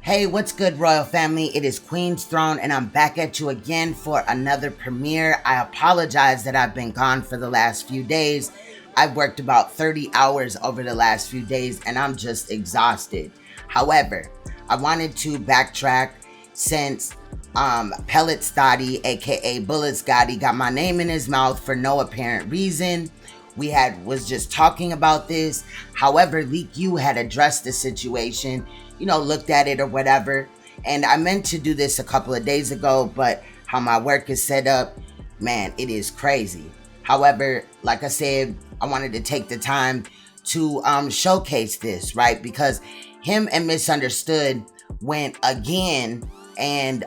Hey, what's good, royal family? It is Queen's Throne, and I'm back at you again for another premiere. I apologize that I've been gone for the last few days. I've worked about 30 hours over the last few days, and I'm just exhausted. However, I wanted to backtrack since PELLETZ THOTTIE, aka BULLETZ GOTTI, got my name in his mouth for no apparent reason. We was just talking about this. However, Leak U had addressed the situation, looked at it or whatever. And I meant to do this a couple of days ago, but how my work is set up, man, it is crazy. However, like I said, I wanted to take the time to showcase this, right? Because him and Misunderstood went again and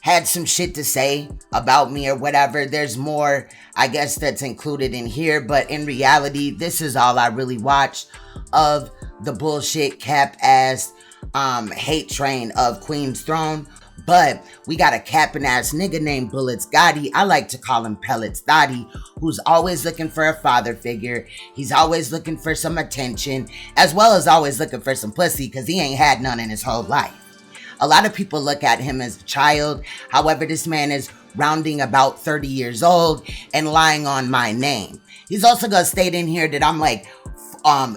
had some shit to say about me or whatever. There's more, I guess, that's included in here, but in reality, this is all I really watched of the bullshit cap ass hate train of Queen's Throne. But we got a capping ass nigga named BULLETZ GOTTI. I like to call him PELLETZ THOTTIE, who's always looking for a father figure. He's always looking for some attention, as well as always looking for some pussy, because he ain't had none in his whole life. A lot of people look at him as a child. However, this man is rounding about 30 years old and lying on my name. He's also gonna state in here that I'm like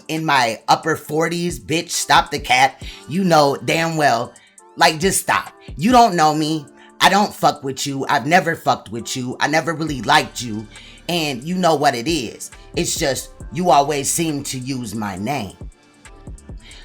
in my upper 40s. Bitch, stop the cap. You know damn well. Like, just stop. You don't know me. I don't fuck with you. I've never fucked with you. I never really liked you. And you know what it is. It's just you always seem to use my name.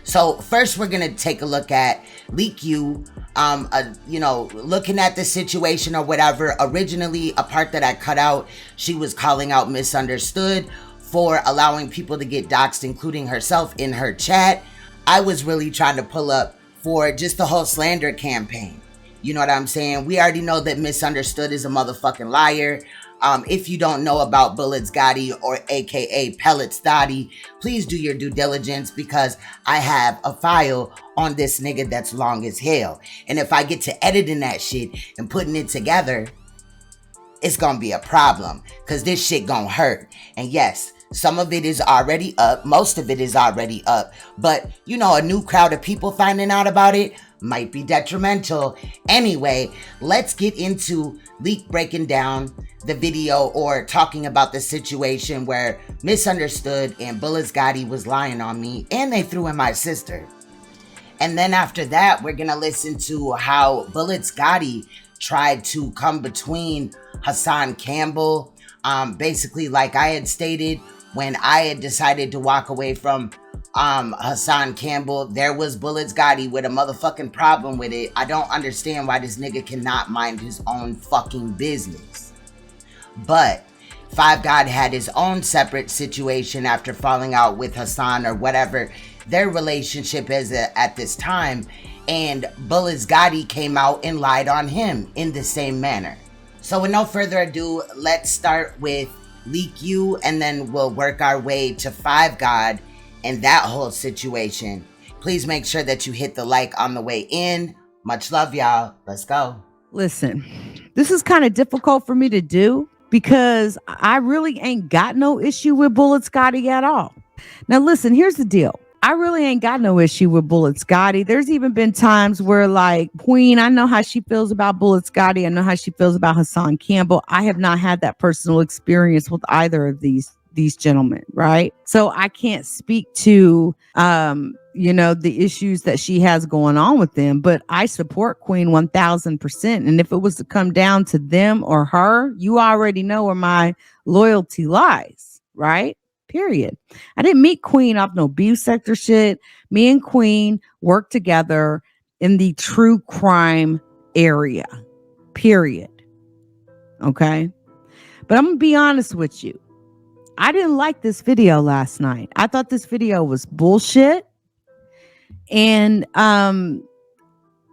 So first we're going to take a look at Leak U, looking at the situation or whatever. Originally, a part that I cut out, she was calling out Misunderstood for allowing people to get doxxed, including herself, in her chat. I was really trying to pull up for just the whole slander campaign. You know what I'm saying? We already know that Misunderstood is a motherfucking liar. If you don't know about BULLETZ GOTTI, or aka PELLETZ THOTTIE, please do your due diligence, because I have a file on this nigga that's long as hell. And if I get to editing that shit and putting it together, it's gonna be a problem, because this shit gonna hurt. And yes, some of it is already up. Most of it is already up. But, a new crowd of people finding out about it might be detrimental. Anyway, let's get into Leak breaking down the video, or talking about the situation where Misunderstood and BULLETZ GOTTI was lying on me, and they threw in my sister. And then after that, we're gonna listen to how BULLETZ GOTTI tried to come between Hassan Campbell. Basically, like I had stated, when I had decided to walk away from Hassan Campbell, there was BULLETZ GOTTI with a motherfucking problem with it. I don't understand why this nigga cannot mind his own fucking business. But Five God had his own separate situation after falling out with Hassan, or whatever their relationship is at this time. And BULLETZ GOTTI came out and lied on him in the same manner. So with no further ado, let's start with Leak U, and then we'll work our way to Five God and that whole situation. Please make sure that you hit the like on the way in. Much love, y'all. Let's go. Listen, this is kind of difficult for me to do, because I really ain't got no issue with BULLETZ GOTTI at all. Now listen, here's the deal. I really ain't got no issue with BULLETZ GOTTI. There's even been times where, like, Queen, I know how she feels about BULLETZ GOTTI. I know how she feels about Hassan Campbell. I have not had that personal experience with either of these gentlemen, right? So I can't speak to the issues that she has going on with them, but I support Queen 1000%. And if it was to come down to them or her, you already know where my loyalty lies, right? Period. I didn't meet Queen off no beef sector shit. Me and Queen work together in the true crime area. Period. Okay. But I'm gonna be honest with you. I didn't like this video last night. I thought this video was bullshit. And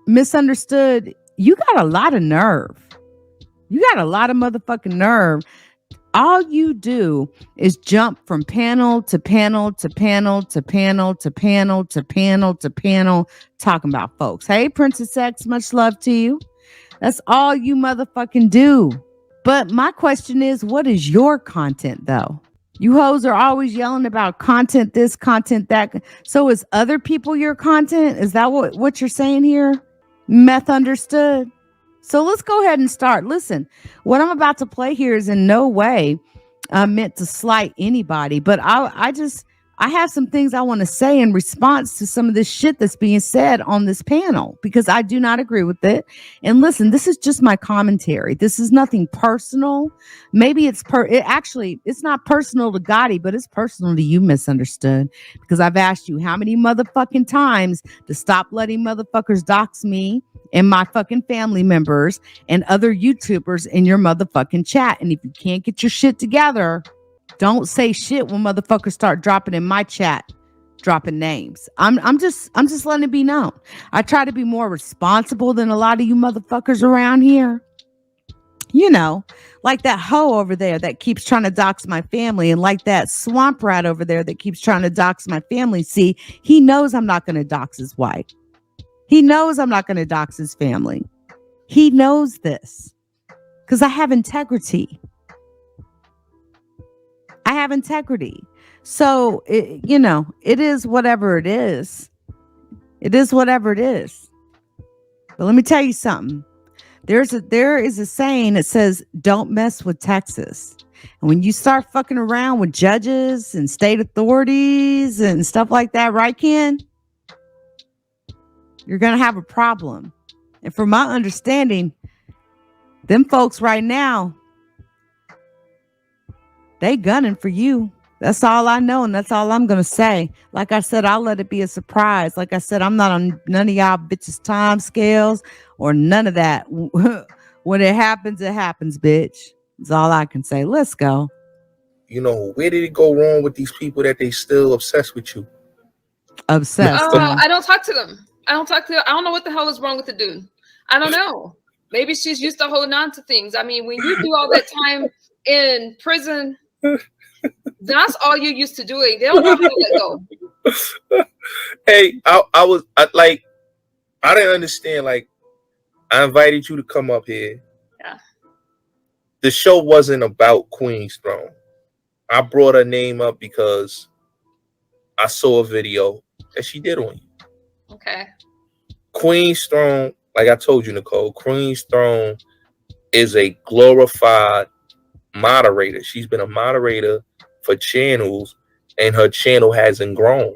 Misunderstood, you got a lot of nerve. You got a lot of motherfucking nerve. All you do is jump from panel to panel to panel to panel to panel to panel to panel talking about folks. Hey, Princess X, much love to you. That's all you motherfucking do. But my question is, what is your content though? You hoes are always yelling about content this, content that. So is other people your content? Is that what you're saying here? Meth understood. So let's go ahead and start. Listen, what I'm about to play here is in no way meant to slight anybody, but I have some things I want to say in response to some of this shit that's being said on this panel because I do not agree with it. And listen, this is just my commentary. This is nothing personal. Maybe it's it's not personal to Gotti, but it's personal to you, misunderstood. Because I've asked you how many motherfucking times to stop letting motherfuckers dox me and my fucking family members and other YouTubers in your motherfucking chat. And if you can't get your shit together, don't say shit when motherfuckers start dropping in my chat, dropping names. I'm just letting it be known. I try to be more responsible than a lot of you motherfuckers around here. You know, like that hoe over there that keeps trying to dox my family, and like that swamp rat over there that keeps trying to dox my family. See, he knows I'm not going to dox his wife. He knows I'm not going to dox his family. He knows this because I have integrity. I have integrity. So, it is whatever it is. It is whatever it is. But let me tell you something. There is a saying that says, don't mess with Texas. And when you start fucking around with judges and state authorities and stuff like that, right, Ken? You're going to have a problem. And from my understanding, them folks right now, they gunning for you. That's all I know, and that's all I'm going to say. Like I said, I'll let it be a surprise. Like I said, I'm not on none of y'all bitches' time scales or none of that. When it happens, bitch. That's all I can say. Let's go. Where did it go wrong with these people that they still obsessed with you? Obsessed. I don't talk to them. I don't know what the hell is wrong with the dude. I don't know. Maybe she's used to holding on to things. I mean, when you do all that time in prison, that's all you're used to doing. They don't know how to let go. Hey, I didn't understand. Like, I invited you to come up here. Yeah. The show wasn't about Queen's Throne. I brought her name up because I saw a video that she did on you. Okay. Queen's Throne, like I told you, Nicole, Queen's Throne is a glorified moderator. She's been a moderator for channels, and her channel hasn't grown.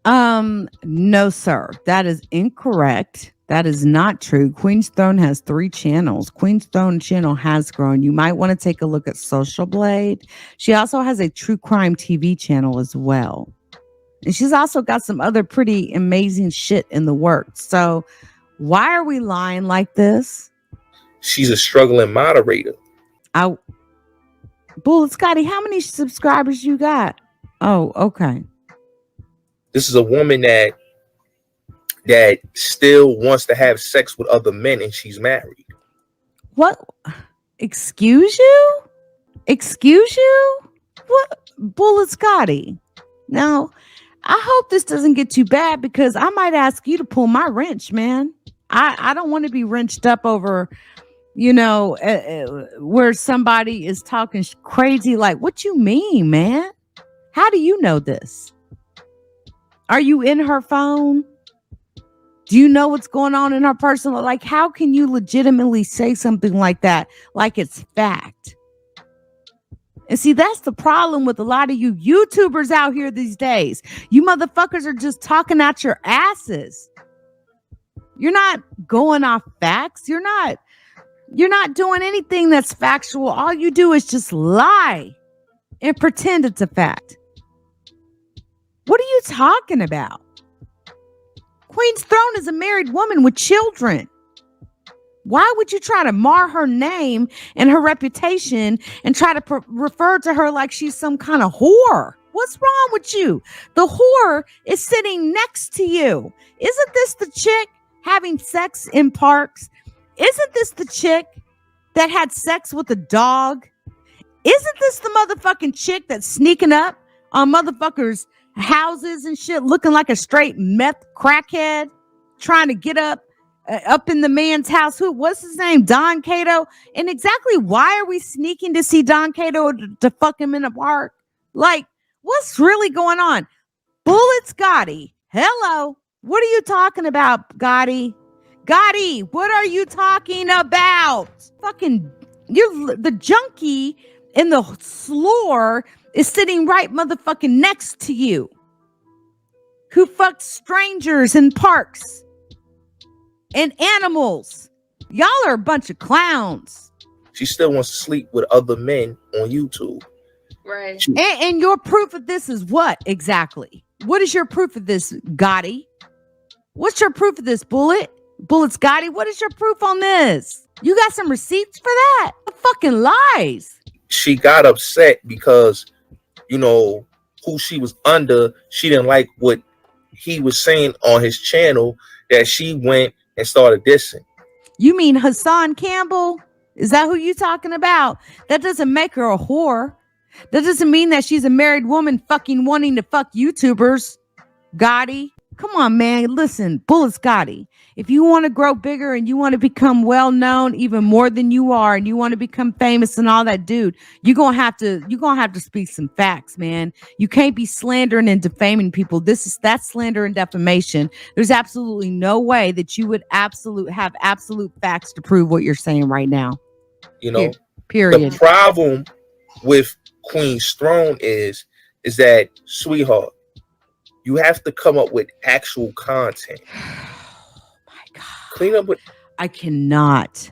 No, sir. That is incorrect. That is not true. Queen's Throne has 3 channels. Queen's Throne channel has grown. You might want to take a look at Social Blade. She also has a true crime TV channel as well. And she's also got some other pretty amazing shit in the works. So why are we lying like this? She's a struggling moderator. BULLETZ, how many subscribers you got? Oh, okay. This is a woman that still wants to have sex with other men, and she's married. What? Excuse you? Excuse you? What? BULLETZ. Now, I hope this doesn't get too bad because I might ask you to pull my wrench, man. I don't want to be wrenched up over, where somebody is talking crazy. Like, what you mean, man? How do you know this? Are you in her phone? Do you know what's going on in her personal? Like, how can you legitimately say something like that? Like it's fact. And see, that's the problem with a lot of you YouTubers out here these days. You motherfuckers are just talking out your asses. You're not going off facts. You're not doing anything that's factual. All you do is just lie and pretend it's a fact. What are you talking about? Queen's Throne is a married woman with children. Why would you try to mar her name and her reputation and try to refer to her like she's some kind of whore? What's wrong with you? The whore is sitting next to you. Isn't this the chick having sex in parks? Isn't this the chick that had sex with a dog? Isn't this the motherfucking chick that's sneaking up on motherfuckers' houses and shit, looking like a straight meth crackhead, trying to get up up in the man's house. What's his name? Don Cato. And exactly why are we sneaking to see Don Cato to fuck him in a park? Like, what's really going on? Bullets Gotti. Hello. What are you talking about, Gotti? Gotti, what are you talking about? Fucking, you're the junkie in the floor is sitting right motherfucking next to you. Who fucked strangers in parks and animals. Y'all are a bunch of clowns. She still wants to sleep with other men on YouTube. Right. And your proof of this is what exactly? What is your proof of this, Gotti? What's your proof of this, Bullets Gotti? What is your proof on this? You got some receipts for that? The fucking lies. She got upset because, you know, who she was under, she didn't like what he was saying on his channel, that she went and started dissing. You mean Hassan Campbell? Is that who you talking about? That doesn't make her a whore. That doesn't mean that she's a married woman fucking wanting to fuck YouTubers. Gotti. Come on, man. Listen, Bullets Gotti. If you want to grow bigger and you want to become well known even more than you are, and you want to become famous and all that, dude, you're gonna have to speak some facts, man. You can't be slandering and defaming people. That's slander and defamation. There's absolutely no way that you would have absolute facts to prove what you're saying right now. You know, period. The problem with Queen's Throne is that, sweetheart, you have to come up with actual content. Oh my God. Clean up with. I cannot.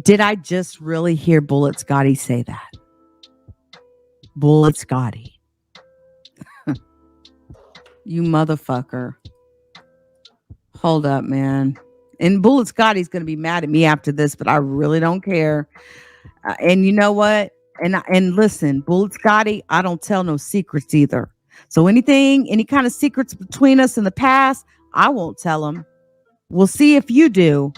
Did I just really hear Bullets Gotti say that? Bullets Gotti. You motherfucker. Hold up, man. And Bullets Gotti's going to be mad at me after this, but I really don't care. And you know what? And listen, Bullets Gotti, I don't tell no secrets either. So any kind of secrets between us in the past, I won't tell them. We'll see if you do,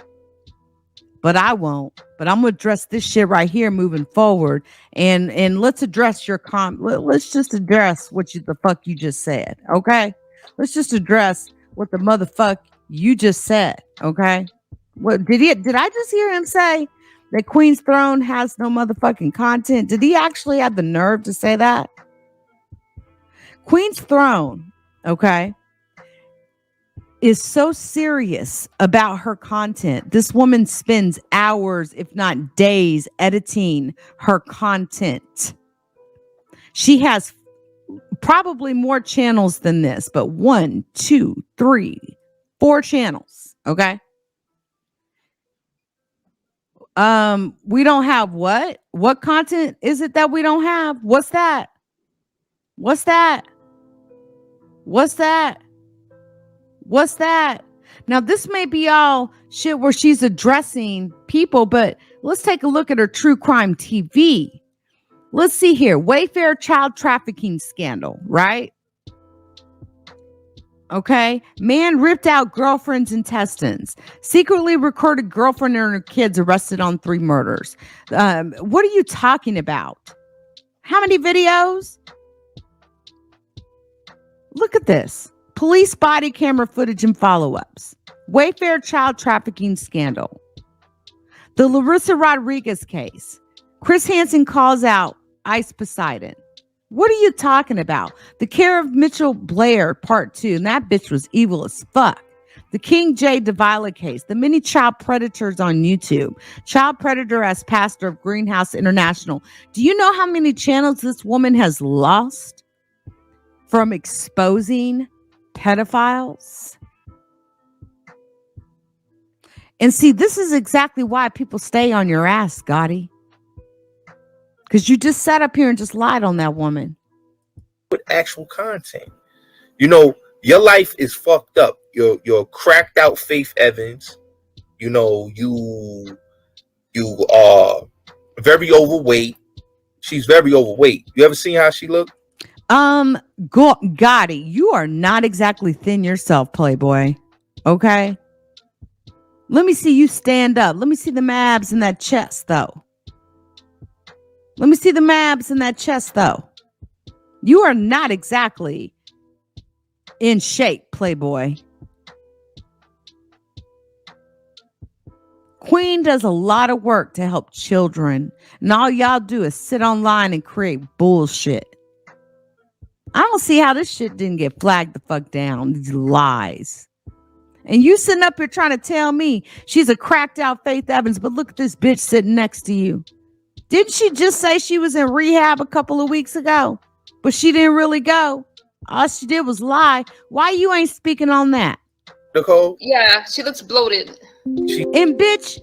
but I won't. But I'm gonna address this shit right here moving forward, and let's address your let's just address what the fuck you just said, okay? Let's just address what the motherfuck you just said, okay? What did I just hear him say that Queen's Throne has no motherfucking content? Did he actually have the nerve to say that? Queen's Throne, okay, is so serious about her content. This woman spends hours, if not days, editing her content. She has probably more channels than this, but 1, 2, 3, 4 channels, okay? We don't have what? What content is it that we don't have? What's that? What's that? What's that? What's that? Now, this may be all shit where she's addressing people, but let's take a look at her true crime TV. Let's see here. Wayfair child trafficking scandal, right? Okay. Man ripped out girlfriend's intestines. Secretly recorded girlfriend and her kids arrested on 3 murders. What are you talking about? How many videos? Look at this. Police body camera footage and follow-ups. Wayfair child trafficking scandal. The Larissa Rodriguez case. Chris Hansen calls out Ice Poseidon. What are you talking about? The Care of Mitchell Blair Part 2. And that bitch was evil as fuck. The King J. Davila case. The many child predators on YouTube. Child predator as pastor of Greenhouse International. Do you know how many channels this woman has lost from exposing pedophiles? And see, this is exactly why people stay on your ass, Gotti. Because you just sat up here and just lied on that woman. With actual content. You know, your life is fucked up. You're cracked out Faith Evans. You know, you are very overweight. She's very overweight. You ever seen how she look? Gotti, you are not exactly thin yourself, Playboy. Okay? Let me see you stand up. Let me see the abs in that chest, though. Let me see the abs in that chest, though. You are not exactly in shape, Playboy. Queen does a lot of work to help children, and all y'all do is sit online and create bullshit. I don't see how this shit didn't get flagged the fuck down. These lies. And you sitting up here trying to tell me she's a cracked out Faith Evans, but look at this bitch sitting next to you. Didn't she just say she was in rehab a couple of weeks ago? But she didn't really go. All she did was lie. Why you ain't speaking on that? Nicole? Yeah, she looks bloated. And bitch,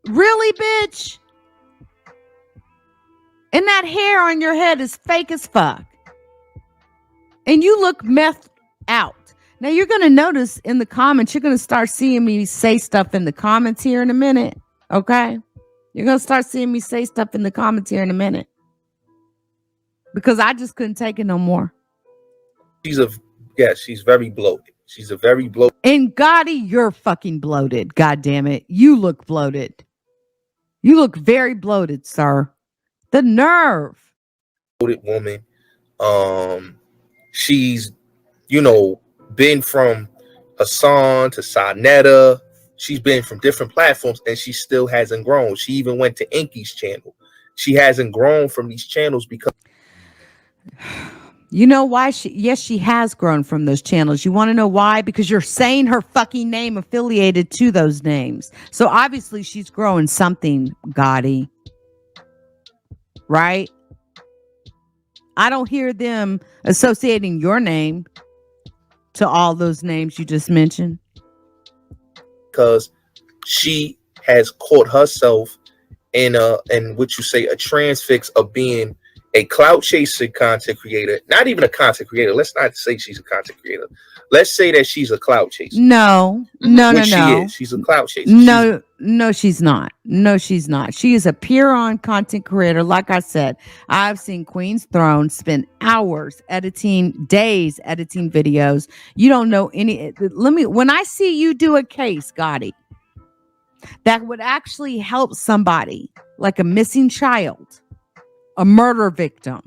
really, bitch? And that hair on your head is fake as fuck. And you look methed out. Now you're going to notice in the comments, you're going to start seeing me say stuff in the comments here in a minute. Okay? You're going to start seeing me say stuff in the comments here in a minute. Because I just couldn't take it no more. She's very bloated. She's a very bloated. And Gotti, you're fucking bloated. God damn it. You look bloated. You look very bloated, sir. The nerve. Bloated woman. She's, been from Hassan to Sonetta. She's been from different platforms and she still hasn't grown. She even went to Inky's channel. She hasn't grown from these channels because you know why? She has grown from those channels. You want to know why? Because you're saying her fucking name affiliated to those names. So obviously she's growing something, Gotti. Right? I don't hear them associating your name to all those names you just mentioned. Because she has caught herself in what you say a transfix of being a clout chasing content creator, not even a content creator. Let's not say she's a content creator. Let's say that she's a clout chaser. No. She is. She's a clout chaser. No, she's not. No, she's not. She is a pure on content creator. Like I said, I've seen Queen's Throne spend hours days editing videos. You don't know any. When I see you do a case, Gotti, that would actually help somebody like a missing child, a murder victim,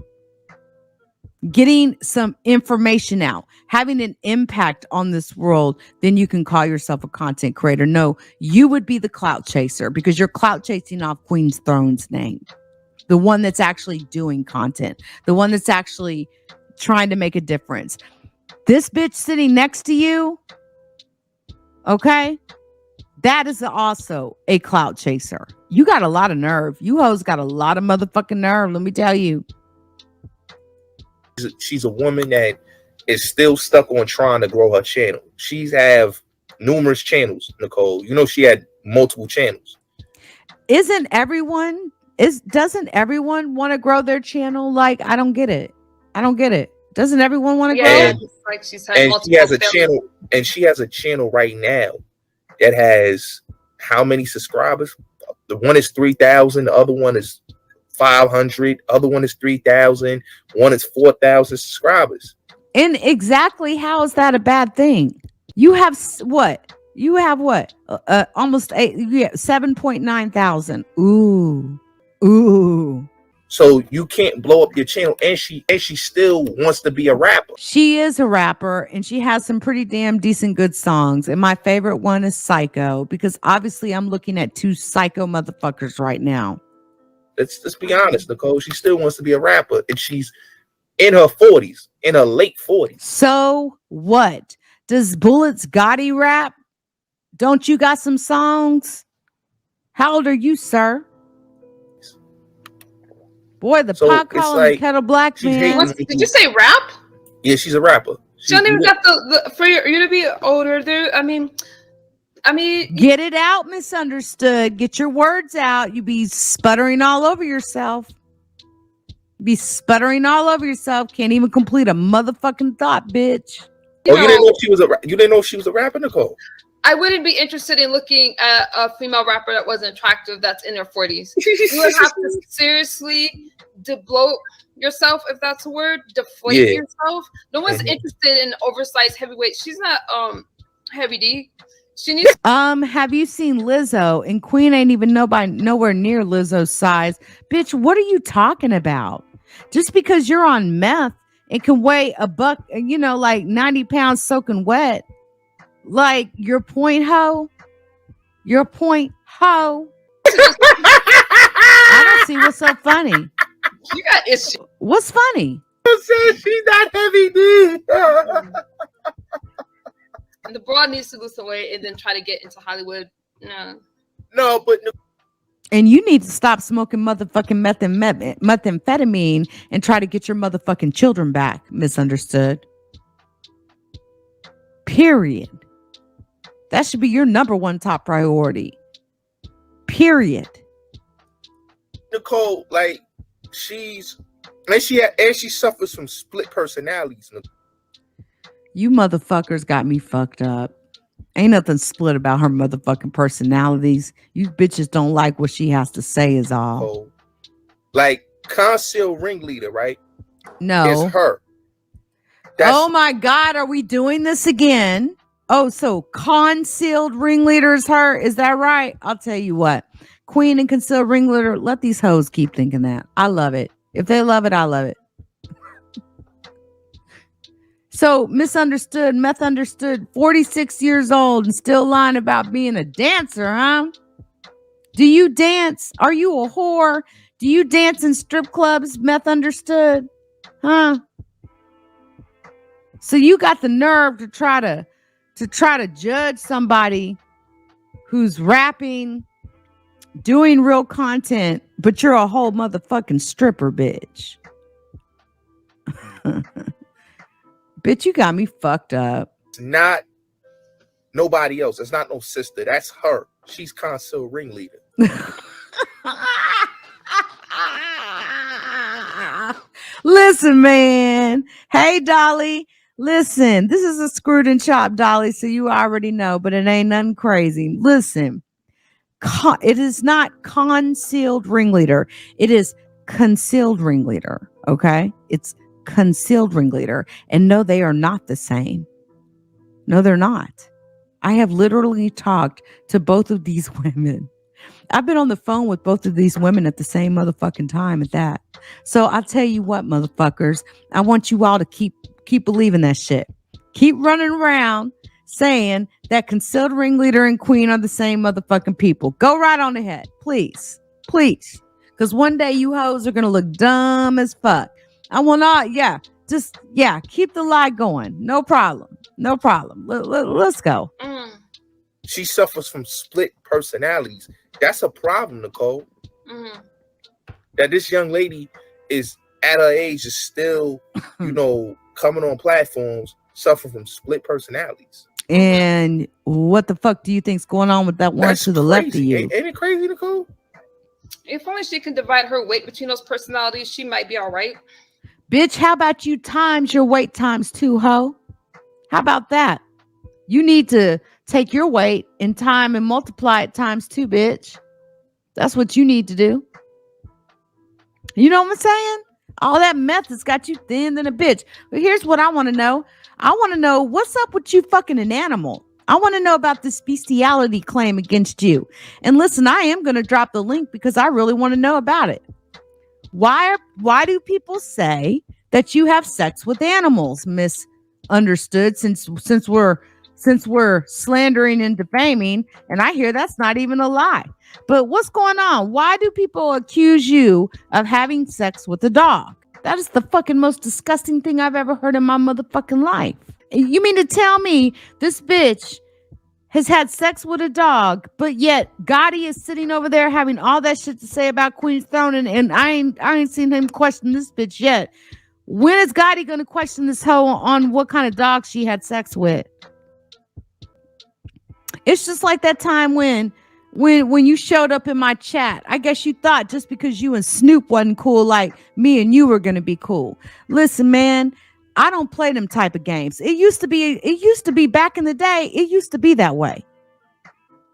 getting some information out, having an impact on this world, then you can call yourself a content creator. No, you would be the clout chaser because you're clout chasing off Queen's Throne's name. The one that's actually doing content, the one that's actually trying to make a difference. This bitch sitting next to you, okay? That is also a clout chaser. You got a lot of nerve. You hoes got a lot of motherfucking nerve. Let me tell you. She's a woman that is still stuck on trying to grow her channel. She's have numerous channels, Nicole. She had multiple channels. Doesn't everyone want to grow their channel? Like, I don't get it. Doesn't everyone want to grow? And, like she's had multiple channel, and she has a channel right now that has how many subscribers? The one is 3,000, the other one is 500, other one is 3,000, one is 4,000 subscribers. And exactly how is that a bad thing? You have what? Almost 7.9 thousand. Ooh. So you can't blow up your channel, and she still wants to be a rapper. She is a rapper, and she has some pretty damn decent good songs. And my favorite one is Psycho, because obviously I'm looking at two psycho motherfuckers right now. Let's be honest, Nicole. She still wants to be a rapper, and she's in her 40s, in her late 40s. So what? Does BULLETZ Gotti rap? Don't you got some songs? How old are you, sir? Boy, the pot calling like, the kettle black, man. Did you say rap? Yeah, she's a rapper. She don't even got the for you to be older, dude. I mean, get it out, misunderstood. Get your words out. You be sputtering all over yourself. Can't even complete a motherfucking thought, bitch. You didn't know she was a rapper, Nicole? I wouldn't be interested in looking at a female rapper that wasn't attractive that's in her 40s. You would have to seriously debloat yourself, if that's a word, deflate yourself. No one's interested in oversized heavyweight. She's not heavy D. She needs have you seen Lizzo? And Queen ain't even nowhere near Lizzo's size. Bitch, what are you talking about? Just because you're on meth and can weigh a buck, like 90 pounds soaking wet. Like your point, ho. I don't see what's so funny. You got issues. What's funny? I'm saying she's not heavy, dude. And the broad needs to lose some weight and then try to get into Hollywood. No, but And you need to stop smoking motherfucking methamphetamine and try to get your motherfucking children back. Misunderstood. Period. That should be your number one top priority. Period. Nicole, like she suffers from split personalities. You motherfuckers got me fucked up. Ain't nothing split about her motherfucking personalities. You bitches don't like what she has to say is all. Oh, like concealed ringleader, right? No. It's her. Oh my God, are we doing this again? Oh, so concealed ringleader is her? Is that right? I'll tell you what. Queen and concealed ringleader, let these hoes keep thinking that. I love it. If they love it, I love it. So misunderstood, meth understood, 46 years old and still lying about being a dancer, huh? Do you dance? Are you a whore? Do you dance in strip clubs, meth understood? Huh? So you got the nerve to try to judge somebody who's rapping, doing real content, but you're a whole motherfucking stripper, bitch. Bitch, you got me fucked up. It's not nobody else. It's not no sister. That's her. She's concealed ringleader. Listen, man. Hey, Dolly. Listen, this is a screwed and chopped, Dolly, so you already know, but it ain't nothing crazy. Listen, it is not concealed ringleader. It is concealed ringleader, okay? It's concealed ringleader. And no, they are not the same. No, they're not. I have literally talked to both of these women. I've been on the phone with both of these women at the same motherfucking time at that. So I'll tell you what, motherfuckers, I want you all to keep believing that shit. Keep running around saying that concealed ringleader and queen are the same motherfucking people. Go right on ahead, please. Please. Because one day you hoes are going to look dumb as fuck. I will not, keep the lie going. No problem. No problem. Let's go. She suffers from split personalities. That's a problem, Nicole. That this young lady is at her age is still, coming on platforms, suffering from split personalities. And what the fuck do you think's going on with that one to the left of you? Ain't it crazy, Nicole? If only she can divide her weight between those personalities, she might be all right. Bitch, how about you times your weight times 2, ho? How about that? You need to take your weight in time and multiply it times 2, bitch. That's what you need to do. You know what I'm saying? All that meth has got you thin than a bitch. But here's what I want to know. I want to know what's up with you fucking an animal. I want to know about this bestiality claim against you. And listen, I am going to drop the link because I really want to know about it. Why do people say that you have sex with animals, misunderstood, since we're slandering and defaming, and I hear that's not even a lie. But what's going on? Why do people accuse you of having sex with a dog? That is the fucking most disgusting thing I've ever heard in my motherfucking life. You mean to tell me this bitch has had sex with a dog, but yet Gotti is sitting over there having all that shit to say about Queen's Throne, and I ain't seen him question this bitch yet. When is Gotti gonna question this hoe on what kind of dog she had sex with? It's just like that time when you showed up in my chat. I guess you thought just because you and Snoop wasn't cool, like me and you were gonna be cool. Listen, man, I don't play them type of games. It used to be back in the day. It used to be that way.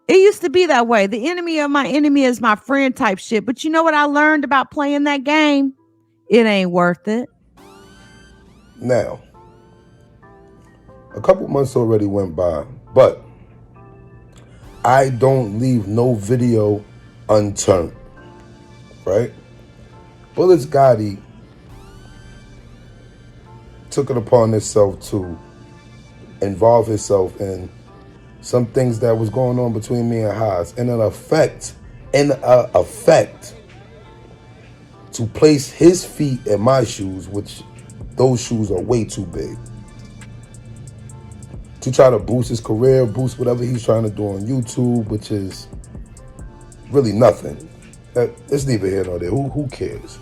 It used to be that way. The enemy of my enemy is my friend type shit. But you know what I learned about playing that game? It ain't worth it. Now, a couple months already went by, but I don't leave no video unturned, right? BULLETZ Gotti took it upon himself to involve himself in some things that was going on between me and Haas, and in effect, in effect to place his feet in my shoes, which those shoes are way too big, to try to boost his career, boost whatever he's trying to do on YouTube, which is really nothing. It's neither here nor there. Who cares?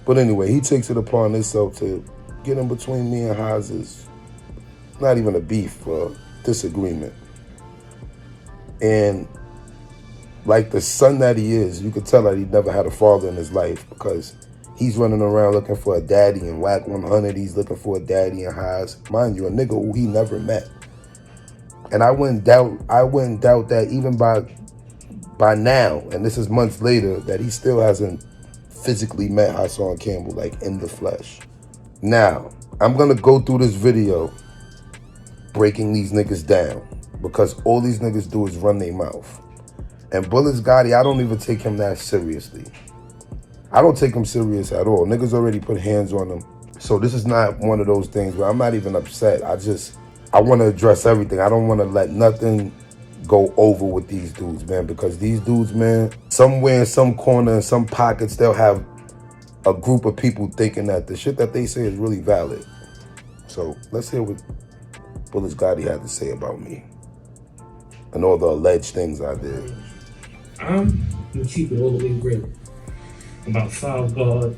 But anyway, he takes it upon himself to get in between me and Haas's, not even a beef, disagreement. And like the son that he is, you could tell that he never had a father in his life, because he's running around looking for a daddy in Whack 100. He's looking for a daddy in Haas. Mind you, a nigga who he never met. And I wouldn't doubt that even by now, and this is months later, that he still hasn't physically met Hassan Campbell, like in the flesh. Now, I'm gonna go through this video breaking these niggas down, because all these niggas do is run their mouth. And BULLETZ Gotti, I don't even take him that seriously. I don't take him serious at all. Niggas already put hands on him. So this is not one of those things where I'm not even upset. I want to address everything. I don't want to let nothing go over with these dudes, man, because these dudes, man, somewhere in some corner, in some pockets, they'll have a group of people thinking that the shit that they say is really valid. So let's hear what BULLETZ Gotti had to say about me and all the alleged things I did. I'm gonna keep it all the way real about Five God,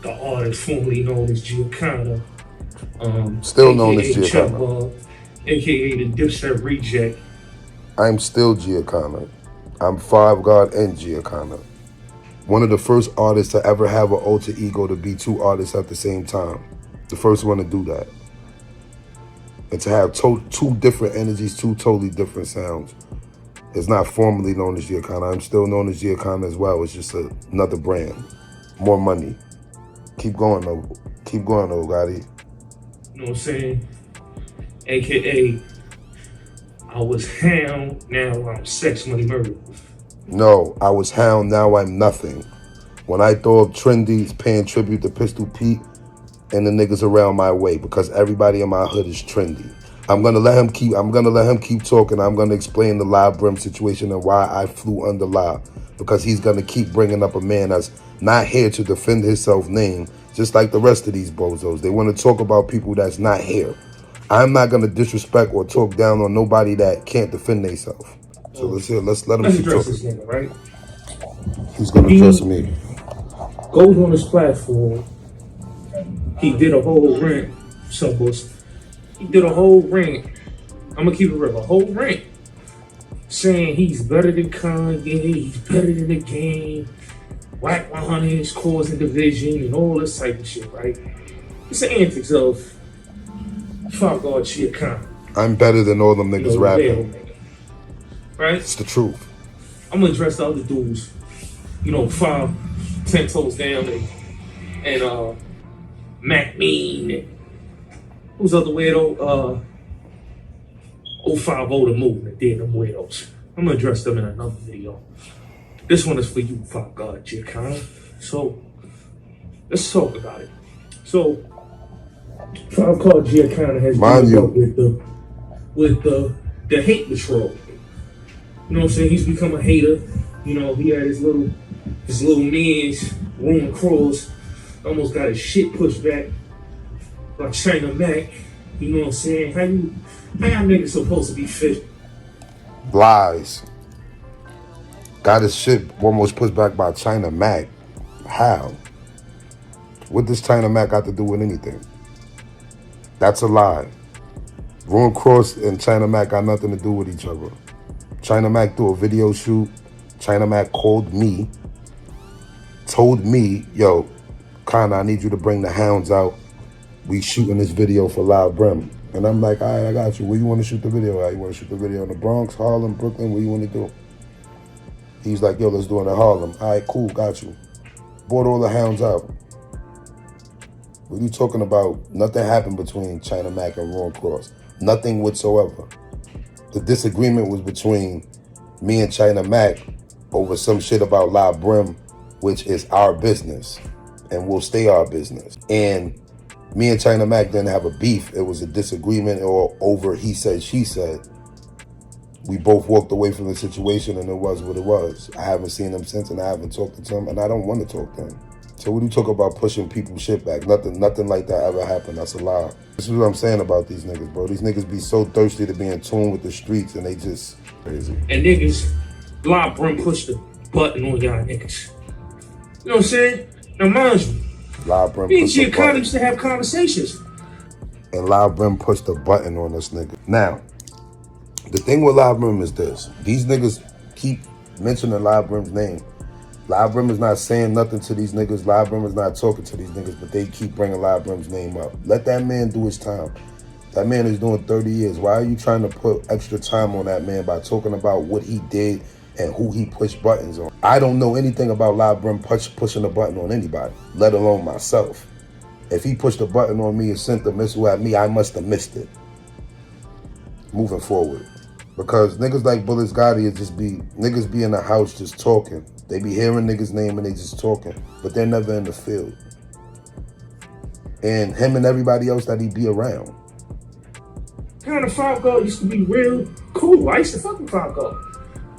the artist formerly known as Giacana, still known as Giacana, aka the Dipset Reject. I'm still Giacana. I'm Five God and Giacana. One of the first artists to ever have an alter ego to be two artists at the same time. The first one to do that. And to have two different energies, two totally different sounds. It's not formally known as Giacana. I'm still known as Giacana as well. It's just another brand. More money. Keep going though. Keep going though, Gotti. You know what I'm saying? AKA, I was Hound, now I'm Sex Money Murder. No, I was Hound, now I'm nothing. When I throw up Trendy, paying tribute to Pistol Pete and the niggas around my way, because everybody in my hood is trendy. I'm gonna let him keep talking. I'm gonna explain the La Brim situation and why I flew under La, because he's gonna keep bringing up a man that's not here to defend himself name, just like the rest of these bozos. They want to talk about people that's not here. I'm not gonna disrespect or talk down on nobody that can't defend themselves. So let's let him keep address talking. this nigga, right? He's gonna address me. Goes on his platform. He did a whole rant. He did a whole rant. I'm gonna keep it real. A whole rant saying he's better than Kanye, he's better than the game, Whack 100 is causing division and all this type of shit, right? It's the antics of Five God Giacana. I'm better than all them niggas rapping. Right? It's the truth. I'm gonna address the other dudes. 5, 10 toes down and Mac Mean and who's other weirdo? 050 the movement, they're them weirdos. I'm gonna address them in another video. This one is for you, Five God Giacana. So let's talk about it. So Five God Giacana has been up with the hate patrol. You know what I'm saying? He's become a hater. He had his little man's room across, almost got his shit pushed back by China Mac. You know what I'm saying? How y'all niggas supposed to be fit? Lies. Got his shit almost pushed back by China Mac. How? What does China Mac got to do with anything? That's a lie. Ron Cross and China Mac got nothing to do with each other. China Mac threw a video shoot. China Mac called me, told me, yo, Kana, I need you to bring the hounds out. We shooting this video for Loud Brim. And I'm like, all right, I got you. Where you want to shoot the video at? You want to shoot the video in the Bronx, Harlem, Brooklyn? What you want to do? He's like, yo, let's do it in Harlem. All right, cool, got you. Brought all the hounds out. What are you talking about? Nothing happened between China Mac and Ron Cross. Nothing whatsoever. The disagreement was between me and China Mac over some shit about La Brim, which is our business and will stay our business. And me and China Mac didn't have a beef. It was a disagreement or over he said, she said. We both walked away from the situation and it was what it was. I haven't seen him since and I haven't talked to him and I don't want to talk to him. So what do you talk about pushing people's shit back? Nothing like that ever happened. That's a lie. This is what I'm saying about these niggas, bro. These niggas be so thirsty to be in tune with the streets and they just crazy. And niggas, Live Brim pushed the button on y'all niggas. You know what I'm saying? Now mind you, Live Brim me and pushed the Giancarlo button. used to have conversations. And Live Brim pushed the button on this nigga. Now, the thing with Live Brim is this. These niggas keep mentioning Live Brim's name. Live Brim is not saying nothing to these niggas. Live Brim is not talking to these niggas, but they keep bringing Live Brim's name up. Let that man do his time. That man is doing 30 years. Why are you trying to put extra time on that man by talking about what he did and who he pushed buttons on? I don't know anything about Live Brim pushing a button on anybody, let alone myself. If he pushed a button on me and sent a missile at me, I must have missed it. Moving forward. Because niggas like Bullets Gotti niggas be in the house just talking. They be hearing niggas' name and they just talking, but they're never in the field. And him and everybody else that he be around. Kind of Five God used to be real cool. I used to fuck with Five God.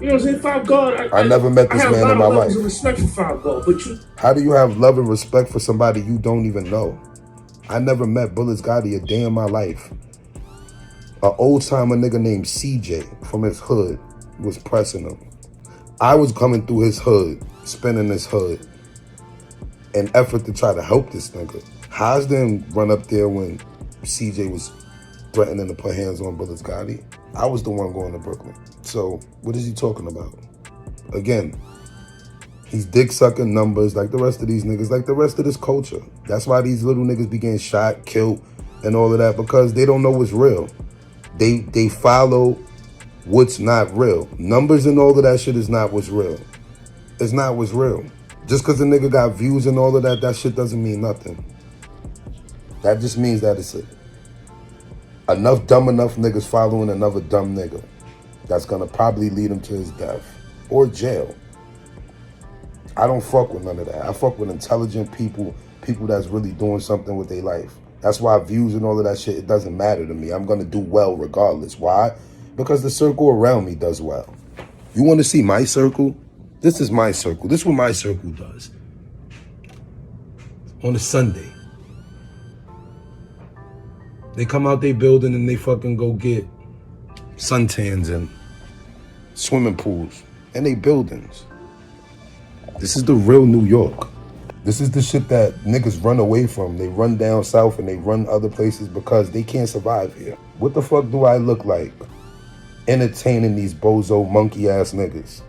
You know what I'm saying? Five God. I never met this man in my life. I have a lot of levels of respect for Five God, but you. How do you have love and respect for somebody you don't even know? I never met Bullets Gotti a day in my life. An old timer nigga named CJ from his hood was pressing him. I was coming through his hood, spinning his hood, in effort to try to help this nigga. Haas didn't run up there when CJ was threatening to put hands on Bullets Gotti. I was the one going to Brooklyn. So what is he talking about? Again, he's dick sucking numbers like the rest of these niggas, like the rest of this culture. That's why these little niggas be getting shot, killed, and all of that, because they don't know what's real. They follow what's not real. Numbers and all of that shit is not what's real. It's not what's real. Just because a nigga got views and all of that, that shit doesn't mean nothing. That just means that it's enough dumb enough niggas following another dumb nigga that's gonna probably lead him to his death or jail. I don't fuck with none of that. I fuck with intelligent people, people that's really doing something with their life. That's why views and all of that shit, it doesn't matter to me. I'm gonna do well regardless. Why? Because the circle around me does well. You wanna see my circle? This is my circle. This is what my circle does. On a Sunday, they come out they building and they fucking go get suntans and swimming pools and they buildings. This is the real New York. This is the shit that niggas run away from. They run down south and they run other places because they can't survive here. What the fuck do I look like entertaining these bozo monkey ass niggas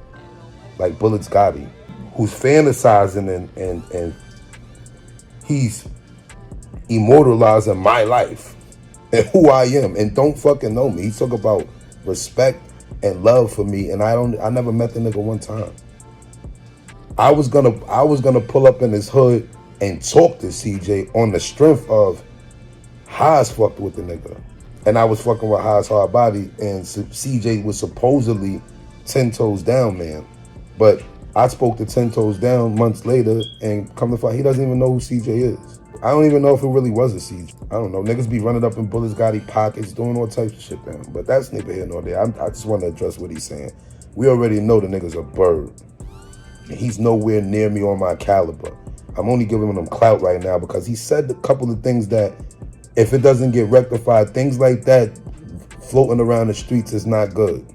like Bullets Gotti, who's fantasizing and he's immortalizing my life and who I am and don't fucking know me. He talk about respect and love for me and I never met the nigga one time. I was gonna pull up in his hood and talk to CJ on the strength of Haas fucked with the nigga. And I was fucking with Haas hard body and CJ was supposedly 10 toes down, man. But I spoke to 10 toes down months later and come to find he doesn't even know who CJ is. I don't even know if it really was a CJ. I don't know. Niggas be running up in Bullets Gotti pockets, doing all types of shit down. But that's neither here nor there. I just want to address what he's saying. We already know the nigga's a bird. And he's nowhere near me on my caliber. I'm only giving him clout right now because he said a couple of things that if it doesn't get rectified, things like that floating around the streets is not good.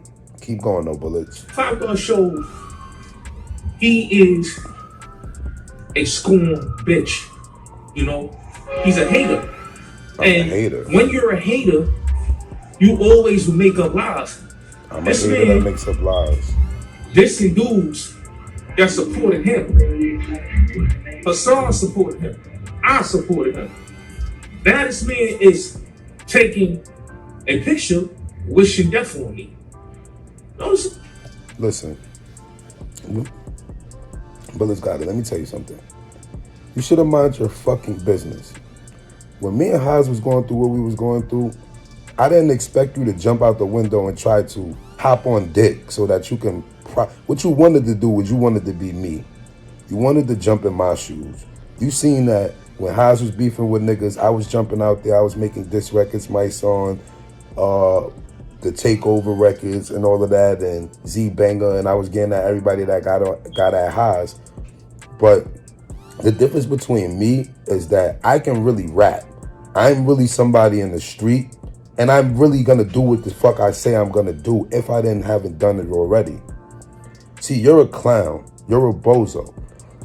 Keep going though, Bullets. Five God shows he is a scorn bitch. You know, he's a hater. I'm a hater. When you're a hater, you always will make up lies. I'm a hater that makes up lies. This and dudes that supported him. Hassan supported him. I supported him. Now this man is taking a picture wishing death on me. Notice? Listen, Bullets Gotti, let me tell you something. You should have minded your fucking business. When me and Haas was going through what we was going through, I didn't expect you to jump out the window and try to hop on dick so that you can... What you wanted to do was you wanted to be me. You wanted to jump in my shoes. You seen that when Haas was beefing with niggas, I was jumping out there. I was making diss records, my song, the the Takeover records and all of that, and Z Banger, and I was getting at everybody that got at Haas. But the difference between me is that I can really rap. I'm really somebody in the street, and I'm really gonna do what the fuck I say I'm gonna do if I haven't done it already. See, you're a clown, you're a bozo,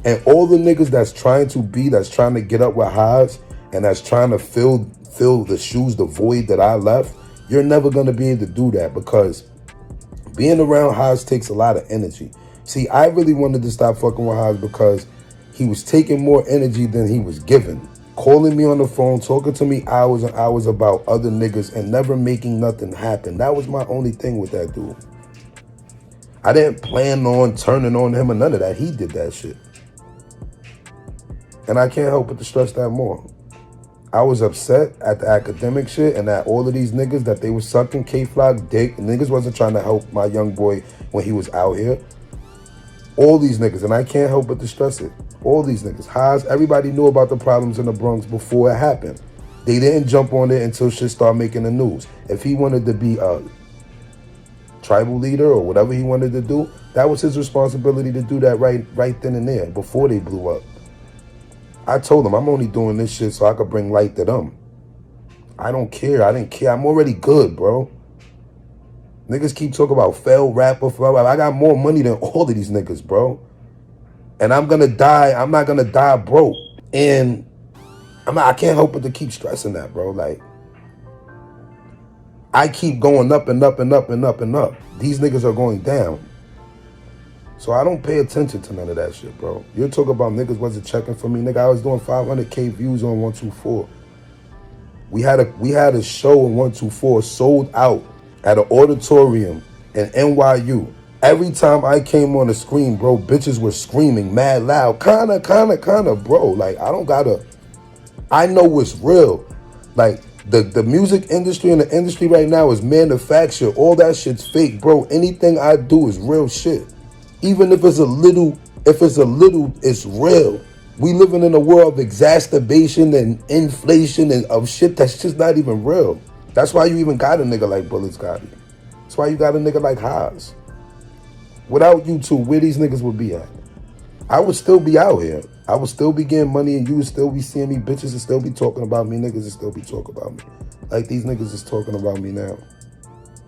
and all the niggas that's trying to get up with Haas, and that's trying to fill the shoes, the void that I left, you're never gonna be able to do that, because being around Haas takes a lot of energy. See, I really wanted to stop fucking with Haas because he was taking more energy than he was giving. Calling me on the phone, talking to me hours and hours about other niggas and never making nothing happen. That was my only thing with that dude. I didn't plan on turning on him or none of that. He did that shit. And I can't help but to stress that more. I was upset at the academic shit and at all of these niggas that they were sucking K-Flock's dick. Niggas wasn't trying to help my young boy when he was out here. All these niggas, and I can't help but to stress it. All these niggas. Haas, everybody knew about the problems in the Bronx before it happened. They didn't jump on it until shit started making the news. If he wanted to be a tribal leader or whatever he wanted to do, that was his responsibility to do that right then and there before they blew up. I told him I'm only doing this shit so I could bring light to them. I don't care. I didn't care. I'm already good, bro. Niggas keep talking about failed rapper. I got more money than all of these niggas, bro. And I'm gonna die. I'm not gonna die broke. And I can't help but to keep stressing that, bro. Like, I keep going up and up and up and up and up. These niggas are going down. So I don't pay attention to none of that shit, bro. You're talking about niggas wasn't checking for me. Nigga, I was doing 500K views on 124. We had a show in 124 sold out at an auditorium in NYU. Every time I came on the screen, bro, bitches were screaming mad loud. Kinda, bro. Like, I know what's real. Like, the music industry and the industry right now is manufactured. All that shit's fake, bro. Anything I do is real shit. Even if it's a little, it's real. We living in a world of exacerbation and inflation and of shit that's just not even real. That's why you even got a nigga like BULLETZ GOTTI. That's why you got a nigga like Haas. Without you two, where these niggas would be at? I would still be out here. I would still be getting money and you would still be seeing me. Bitches would still be talking about me. Niggas would still be talking about me. Like these niggas is talking about me now.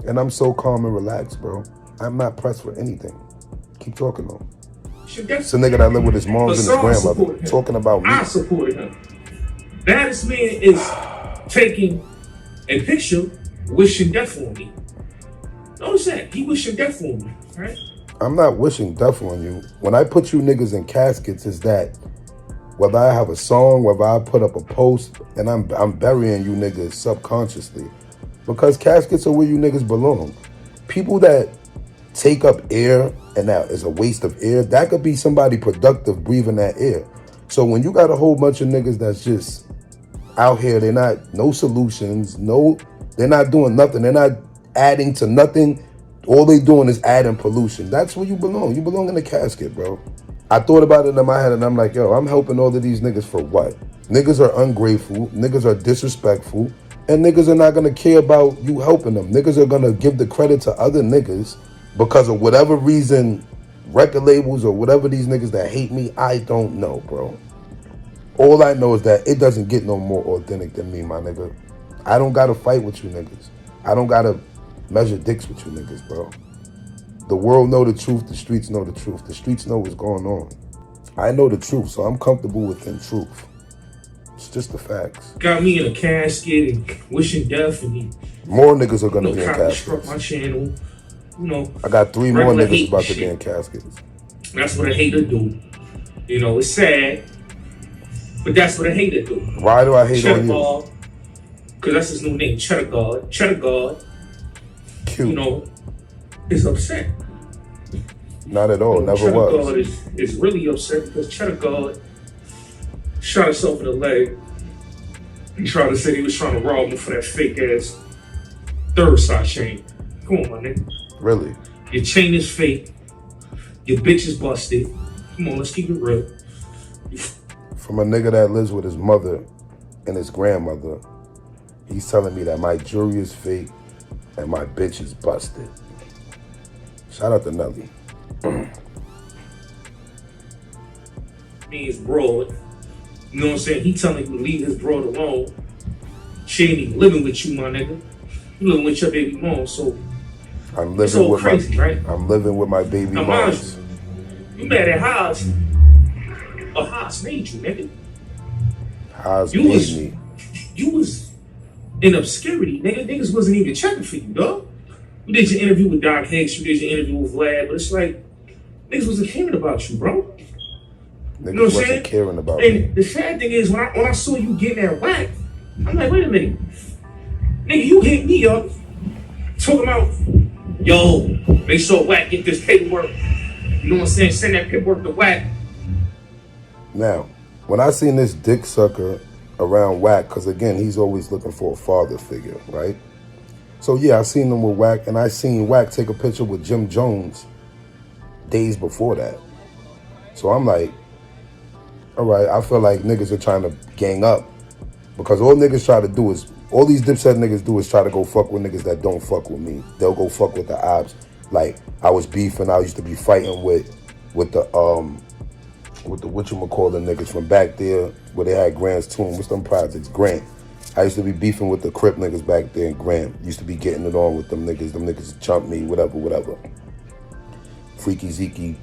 And I'm so calm and relaxed, bro. I'm not pressed for anything. Keep talking though. It's a nigga that lived with his mom and his grandmother talking about me. I supported him. Baddest man is taking a picture wishing death on me. Notice that. He wishing death on me, right? I'm not wishing death on you. When I put you niggas in caskets, is that whether I have a song, whether I put up a post, and I'm burying you niggas subconsciously. Because caskets are where you niggas belong. People that take up air and that is a waste of air, that could be somebody productive breathing that air. So when you got a whole bunch of niggas that's just out here, no solutions, they're not doing nothing, they're not adding to nothing, all they doing is adding pollution. That's where you belong. You belong in the casket, bro. I thought about it in my head and I'm like, yo, I'm helping all of these niggas for what? Niggas are ungrateful, niggas are disrespectful, and niggas are not gonna care about you helping them. Niggas are gonna give the credit to other niggas because of whatever reason, record labels or whatever these niggas that hate me, I don't know, bro. All I know is that it doesn't get no more authentic than me, my nigga. I don't gotta fight with you niggas. I don't gotta measure dicks with you niggas, bro. The world know the truth, the streets know the truth. The streets know what's going on. I know the truth, so I'm comfortable within truth. It's just the facts. Got me in a casket and wishing death and he, more niggas are gonna be in caskets. Struck my channel. You know, I got 3 more niggas about to be in caskets. That's what a hater do. You know, it's sad, but that's what a hater do. Why do I hate on you? Because that's his new name, Cheddar God. Cheddar God, cute. You know, is upset. Not at all, never Cheddar was. God is really upset because Cheddar God shot himself in the leg. He tried to say he was trying to rob him for that fake ass third side chain. Come on, my nigga. Really? Your chain is fake. Your bitch is busted. Come on, let's keep it real. From a nigga that lives with his mother and his grandmother, he's telling me that my jewelry is fake, and my bitch is busted. Shout out to Nelly. Me is broad. You know what I'm saying? He telling you to leave his broad alone. She ain't even living with you, my nigga. You living with your baby mom, so I'm living with crazy, my right? I'm living with my baby mom. You mad at Haas? But Haas made you, nigga. Haas made me. You was in obscurity, nigga. Niggas wasn't even checking for you, dog. You did your interview with Doc Hicks, you did your interview with Vlad, but it's like niggas wasn't caring about you, bro. Niggas, you know what I'm saying? Caring about and me. The sad thing is when I saw you getting that whack, I'm like, wait a minute. Nigga, you hit me up talking about, yo, make sure Wack get this paperwork. You know what I'm saying? Send that paperwork to Wack. Now, when I seen this dick sucker around Wack, because again, he's always looking for a father figure, right? So yeah, I seen him with Wack, and I seen Wack take a picture with Jim Jones days before that. So I'm like, all right, I feel like niggas are trying to gang up, because all niggas try to do is, all these Dipset niggas do is try to go fuck with niggas that don't fuck with me. They'll go fuck with the ops. Like, I was beefing, I used to be fighting with the whatchamacallit niggas from back there where they had Grant's tomb. What's them projects? Grant. I used to be beefing with the Crip niggas back there in Grant. Used to be getting it on with them niggas. Them niggas jumped me, whatever. Freaky Zeke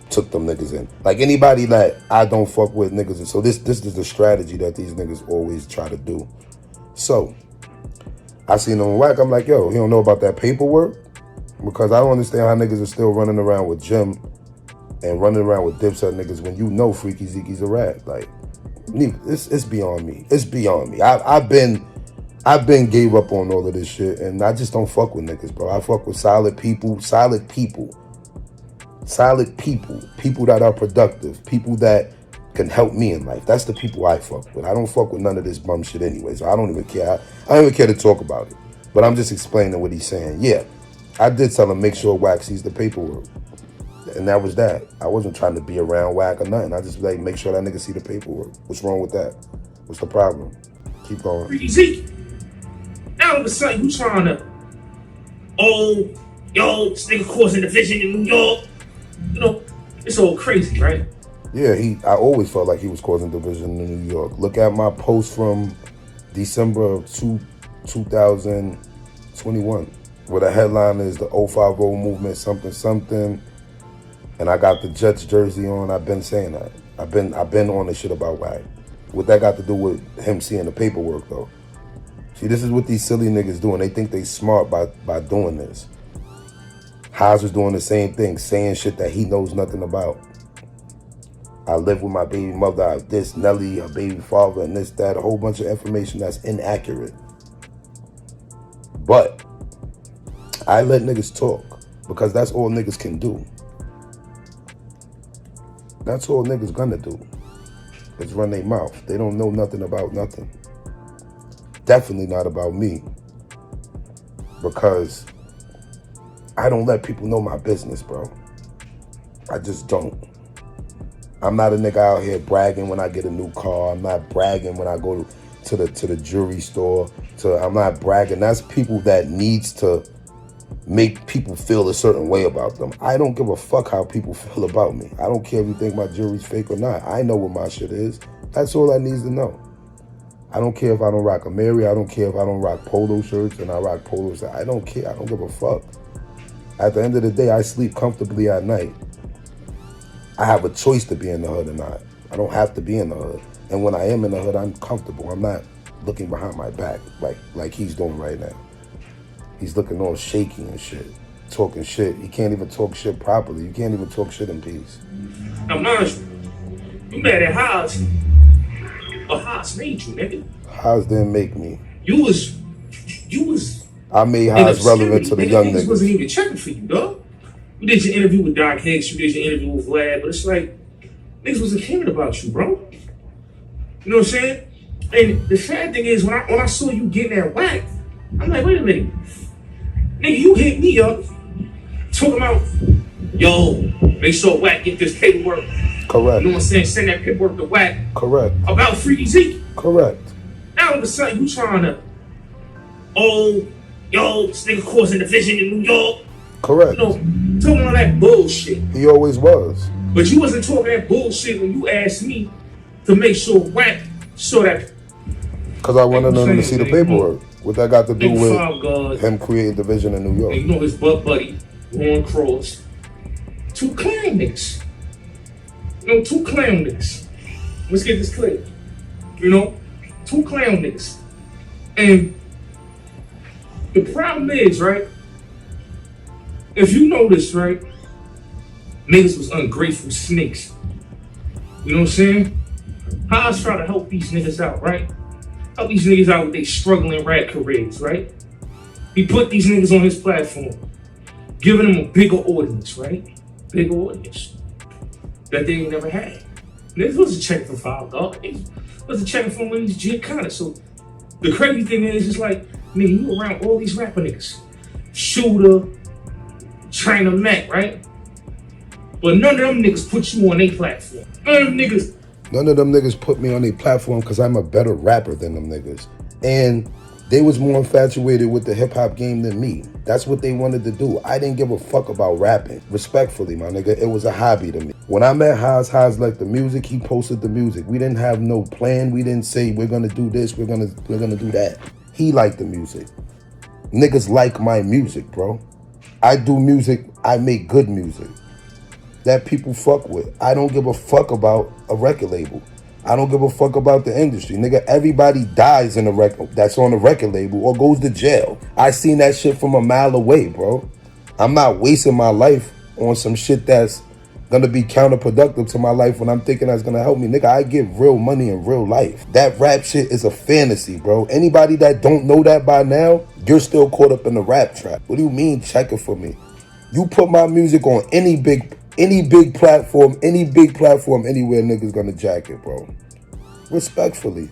took them niggas in. Like, anybody that I don't fuck with niggas. So this is the strategy that these niggas always try to do. So I seen him Wack. I'm like, yo, he don't know about that paperwork? Because I don't understand how niggas are still running around with Jim and running around with Dipset niggas when you know Freaky Zeke's a rat. Like, it's beyond me. It's beyond me. I've been gave up on all of this shit, and I just don't fuck with niggas, bro. I fuck with solid people that are productive, people that can help me in life. That's the people I fuck with. I don't fuck with none of this bum shit anyway, so I don't even care. I don't even care to talk about it. But I'm just explaining what he's saying. Yeah, I did tell him make sure Wack sees the paperwork. And that was that. I wasn't trying to be around Wack or nothing. I just like make sure that nigga see the paperwork. What's wrong with that? What's the problem? Keep going. Freaky Zeke. Now all of a sudden you trying to, yo, this nigga causing division in New York. You know, it's all crazy, right? Yeah, I always felt like he was causing division in New York. Look at my post from December of 2021, where the headline is the 050 movement, something. And I got the Jets jersey on. I've been saying that. I've been on this shit about Wack. What that got to do with him seeing the paperwork though? See, this is what these silly niggas doing. They think they smart by doing this. Haas was doing the same thing, saying shit that he knows nothing about. I live with my baby mother, I have this, Nelly, her baby father, and this, that, a whole bunch of information that's inaccurate. But I let niggas talk because that's all niggas can do. That's all niggas gonna do, is run their mouth. They don't know nothing about nothing. Definitely not about me, because I don't let people know my business, bro. I just don't. I'm not a nigga out here bragging when I get a new car. I'm not bragging when I go to the jewelry store. I'm not bragging. That's people that needs to make people feel a certain way about them. I don't give a fuck how people feel about me. I don't care if you think my jewelry's fake or not. I know what my shit is. That's all I need to know. I don't care if I don't rock a Mary. I don't care if I don't rock polo shirts and I rock polo shirts. I don't care. I don't give a fuck. At the end of the day, I sleep comfortably at night. I have a choice to be in the hood or not. I don't have to be in the hood. And when I am in the hood, I'm comfortable. I'm not looking behind my back like he's doing right now. He's looking all shaky and shit, talking shit. He can't even talk shit properly. You can't even talk shit in peace. Now, mind you mad at Haas, but Haas made you, nigga. Haas didn't make me. You was. I made Haas relevant to the young niggas. Wasn't even checking for you, dog. You did your interview with Doc Hicks, you did your interview with Vlad, but it's like, niggas wasn't caring about you, bro. You know what I'm saying? And the sad thing is, when I saw you getting that whack, I'm like, wait a minute. Nigga, you hit me up talking about, yo, make sure Wack get this paperwork. Correct. You know what I'm saying? Send that paperwork to Wack. Correct. About Freaky Zeke. Correct. Now all of a sudden you trying to, yo, this nigga causing division in New York. Correct. You know, talking all that bullshit. He always was. But you wasn't talking that bullshit when you asked me to make sure rap saw that. Because I wanted them to see the paperwork. What that got to do with him creating division in New York? And you know his butt buddy, Ron Cross. Two clown niggas. You know, two clown niggas. Let's get this clear. You know, two clown niggas. And the problem is, right? If you notice, right? Niggas was ungrateful snakes. You know what I'm saying? Haas try to help these niggas out, right? Help these niggas out with their struggling rap careers, right? He put these niggas on his platform, giving them a bigger audience, right? Bigger audience that they ain't never had. Niggas wasn't checking for $5. Niggas wasn't checking for one of these Giaconas. So the crazy thing is, it's like, nigga, you around all these rapper niggas. Shooter, China Mac, right? But none of them niggas put you on their platform. None of them niggas put me on their platform because I'm a better rapper than them niggas. And they was more infatuated with the hip hop game than me. That's what they wanted to do. I didn't give a fuck about rapping. Respectfully, my nigga, it was a hobby to me. When I met Haas liked the music, he posted the music. We didn't have no plan. We didn't say we're gonna do this, we're gonna do that. He liked the music. Niggas like my music, bro. I do music, I make good music that people fuck with. I don't give a fuck about a record label. I don't give a fuck about the industry. Nigga, everybody dies in a record that's on a record label or goes to jail. I seen that shit from a mile away, bro. I'm not wasting my life on some shit that's gonna be counterproductive to my life when I'm thinking that's gonna help me. Nigga, I get real money in real life. That rap shit is a fantasy, bro. Anybody that don't know that by now, you're still caught up in the rap trap. What do you mean checking for me? You put my music on any big platform, anywhere, niggas gonna jack it, bro. Respectfully.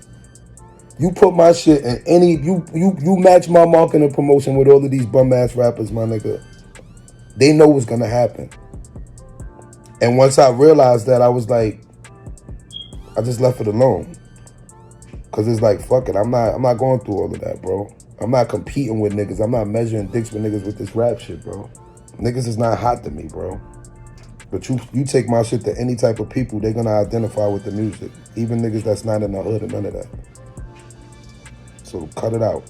You put my shit in any, you match my marketing and promotion with all of these bum ass rappers, my nigga. They know what's gonna happen. And once I realized that, I was like, I just left it alone. Cause it's like, fuck it, I'm not going through all of that, bro. I'm not competing with niggas. I'm not measuring dicks with niggas with this rap shit, bro. Niggas is not hot to me, bro. But you take my shit to any type of people, they're gonna identify with the music. Even niggas that's not in the hood or none of that. So cut it out.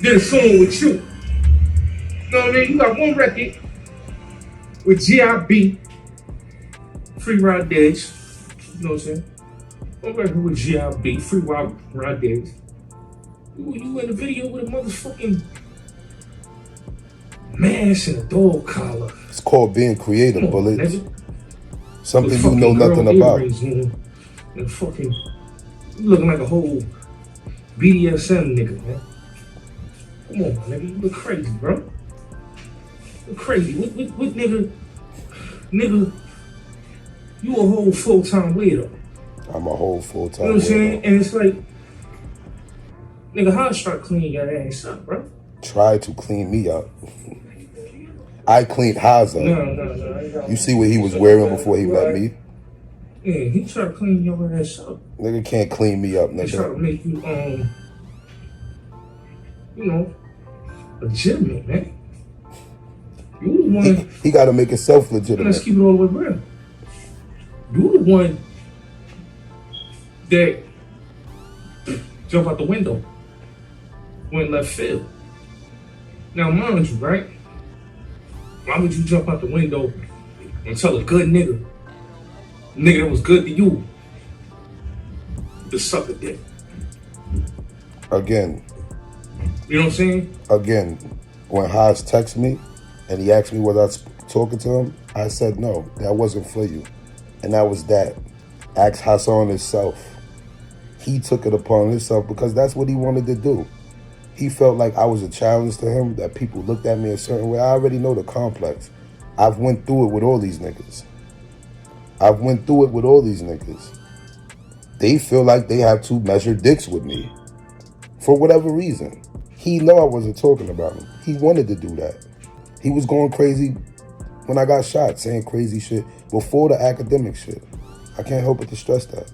Did a song with you. You know what I mean? You got one record with G.I.B. Free Ride Days. You know what I'm saying? One record with G.I.B. Free Ride Days. You in the video with a motherfucking mask and a dog collar. It's called being creative, Bullets. Something you know nothing about. And fucking, you looking like a whole BDSM nigga, man. Come on, nigga, you look crazy, bro. You look crazy. What nigga, you a whole full-time weirdo. I'm a whole full-time weirdo. You know what I'm saying? And it's like, nigga, how try to clean your ass up, bro? Try to clean me up. I cleaned Haas up. No. You see what he was wearing before he met me? Yeah, he tried to clean your ass up. Nigga can't clean me up, nigga. He tried to make you, you know, legitimate, man. You the one. He got to make himself legitimate. Let's keep it all the way real. You the one that jumped out the window, went left field. Now, mind you, right? Why would you jump out the window and tell a good nigga that was good to you, to suck a dick? Again. You know what I'm saying? Again, when Haas texted me and he asked me was I talking to him, I said no, that wasn't for you. And that was that. Ask Hassan himself. He took it upon himself because that's what he wanted to do. He felt like I was a challenge to him, that people looked at me a certain way. I already know the complex. I've went through it with all these niggas. They feel like they have to measure dicks with me for whatever reason. He know I wasn't talking about him. He wanted to do that. He was going crazy when I got shot, saying crazy shit before the academic shit. I can't help but to stress that.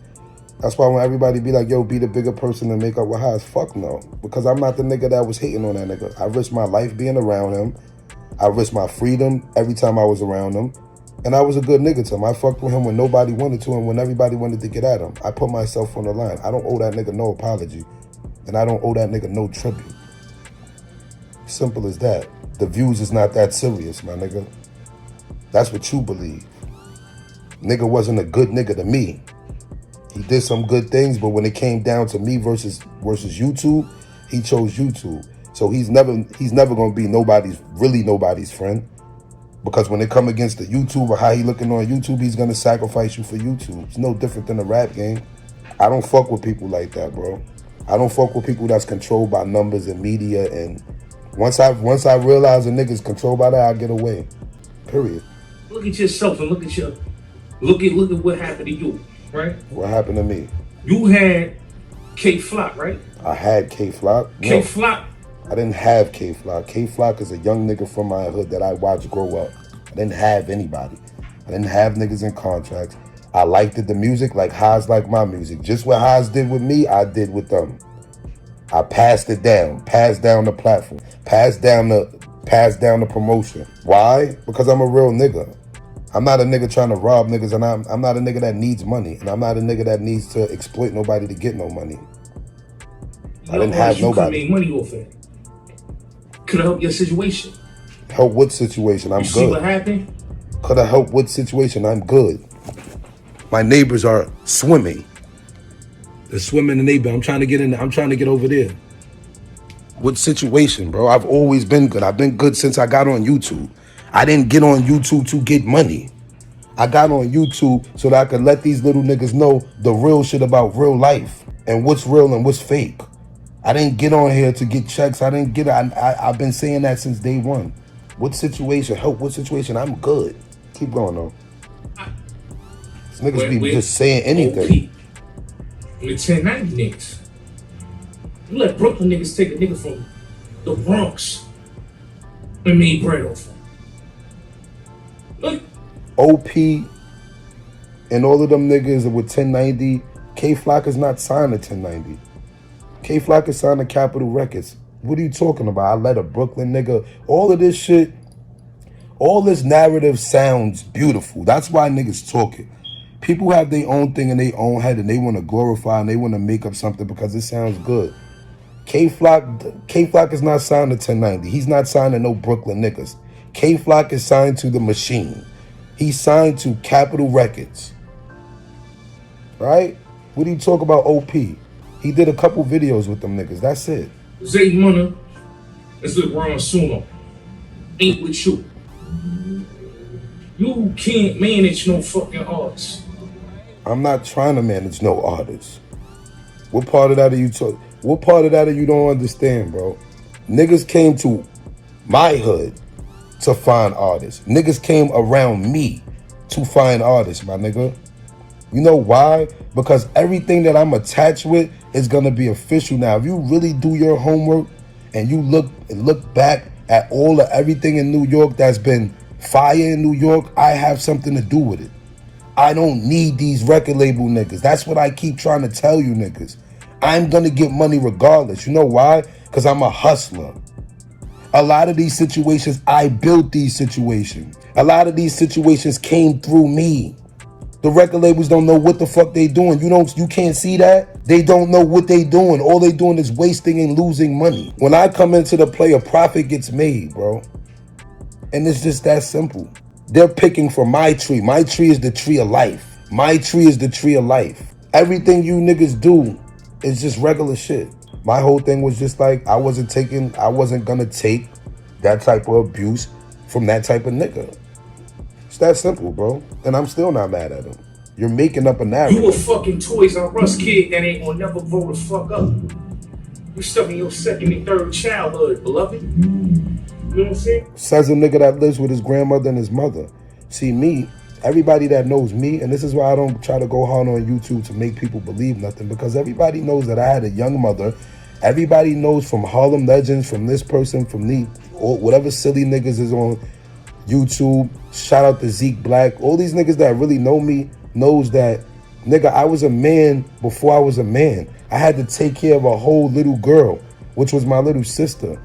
That's why when everybody be like, yo, be the bigger person and make up with Hass, fuck no. Because I'm not the nigga that was hating on that nigga. I risked my life being around him. I risked my freedom every time I was around him. And I was a good nigga to him. I fucked with him when nobody wanted to and when everybody wanted to get at him. I put myself on the line. I don't owe that nigga no apology. And I don't owe that nigga no tribute. Simple as that. The views is not that serious, my nigga. That's what you believe. Nigga wasn't a good nigga to me. He did some good things, but when it came down to me versus YouTube, he chose YouTube. So he's never gonna be nobody's friend. Because when it come against the YouTube or how he looking on YouTube, he's gonna sacrifice you for YouTube. It's no different than the rap game. I don't fuck with people like that, bro. I don't fuck with people that's controlled by numbers and media. And once I realize a nigga's controlled by that, I get away. Period. Look at yourself and look at what happened to you, right? What happened to me? You had K-Flock, right? I had K-Flock. K-Flock. I didn't have K-Flock. K-Flock is a young nigga from my hood that I watched grow up. I didn't have anybody. I didn't have niggas in contracts. I liked the music like Haas liked my music. Just what Haas did with me, I did with them. I passed it down, passed down the platform, passed down the promotion. Why? Because I'm a real nigga. I'm not a nigga trying to rob niggas, and I'm not a nigga that needs money, and I'm not a nigga that needs to exploit nobody to get no money. I didn't have nobody. You could make money off it. Could have helped your situation. Help what situation? I'm good. See what happened? Could have helped what situation? I'm good. My neighbors are swimming. They're swimming in the neighbor. I'm trying to get in there. I'm trying to get over there. What situation, bro? I've always been good. I've been good since I got on YouTube. I didn't get on YouTube to get money. I got on YouTube so that I could let these little niggas know the real shit about real life and what's real and what's fake. I didn't get on here to get checks. I've been saying that since day one. What situation? Help what situation? I'm good. Keep going though. These niggas be just saying anything. With 1090 niggas. You let Brooklyn niggas take a nigga from the Bronx and made bread off him. Look. OP and all of them niggas with 1090. K-Flock is not signed to 1090. K-Flock is signed to Capitol Records. What are you talking about? I let a Brooklyn nigga. All of this shit, all this narrative sounds beautiful. That's why niggas talking. People have their own thing in their own head and they want to glorify and they want to make up something because it sounds good. K-Flock is not signed to 1090. He's not signed to no Brooklyn niggas. K-Flock is signed to the machine. He's signed to Capitol Records. Right? What do you talk about OP? He did a couple videos with them niggas. That's it. Zay Munna is LeBron Suno. Ain't with you. You can't manage no fucking artists. I'm not trying to manage no artists. What part of that are you talking? What part of that are you don't understand, bro? Niggas came to my hood to find artists. Niggas came around me to find artists, my nigga. You know why? Because everything that I'm attached with is gonna be official now. If you really do your homework and you look back at everything in New York that's been fire in New York, I have something to do with it. I don't need these record label niggas. That's what I keep trying to tell you niggas. I'm gonna get money regardless. You know why? Because I'm a hustler. A lot of these situations, I built these situations. A lot of these situations came through me. The record labels don't know what the fuck they doing. You can't see that? They don't know what they doing. All they doing is wasting and losing money. When I come into the play, a profit gets made, bro. And it's just that simple. They're picking from my tree. My tree is the tree of life. My tree is the tree of life. Everything you niggas do is just regular shit. My whole thing was just like, I wasn't gonna take that type of abuse from that type of nigga. It's that simple, bro. And I'm still not mad at him. You're making up a narrative. You a fucking Toys R Us kid that ain't gonna never grow the fuck up. You stuck in your second and third childhood, beloved. You know what I'm saying? Says a nigga that lives with his grandmother and his mother. See, me, everybody that knows me, and this is why I don't try to go hard on YouTube to make people believe nothing, because everybody knows that I had a young mother. Everybody knows from Harlem Legends, from this person, from me, or whatever silly niggas is on YouTube. Shout out to Zeke Black. All these niggas that really know me knows that Nigga, I was a man before I was a man. I had to take care of a whole little girl, which was my little sister.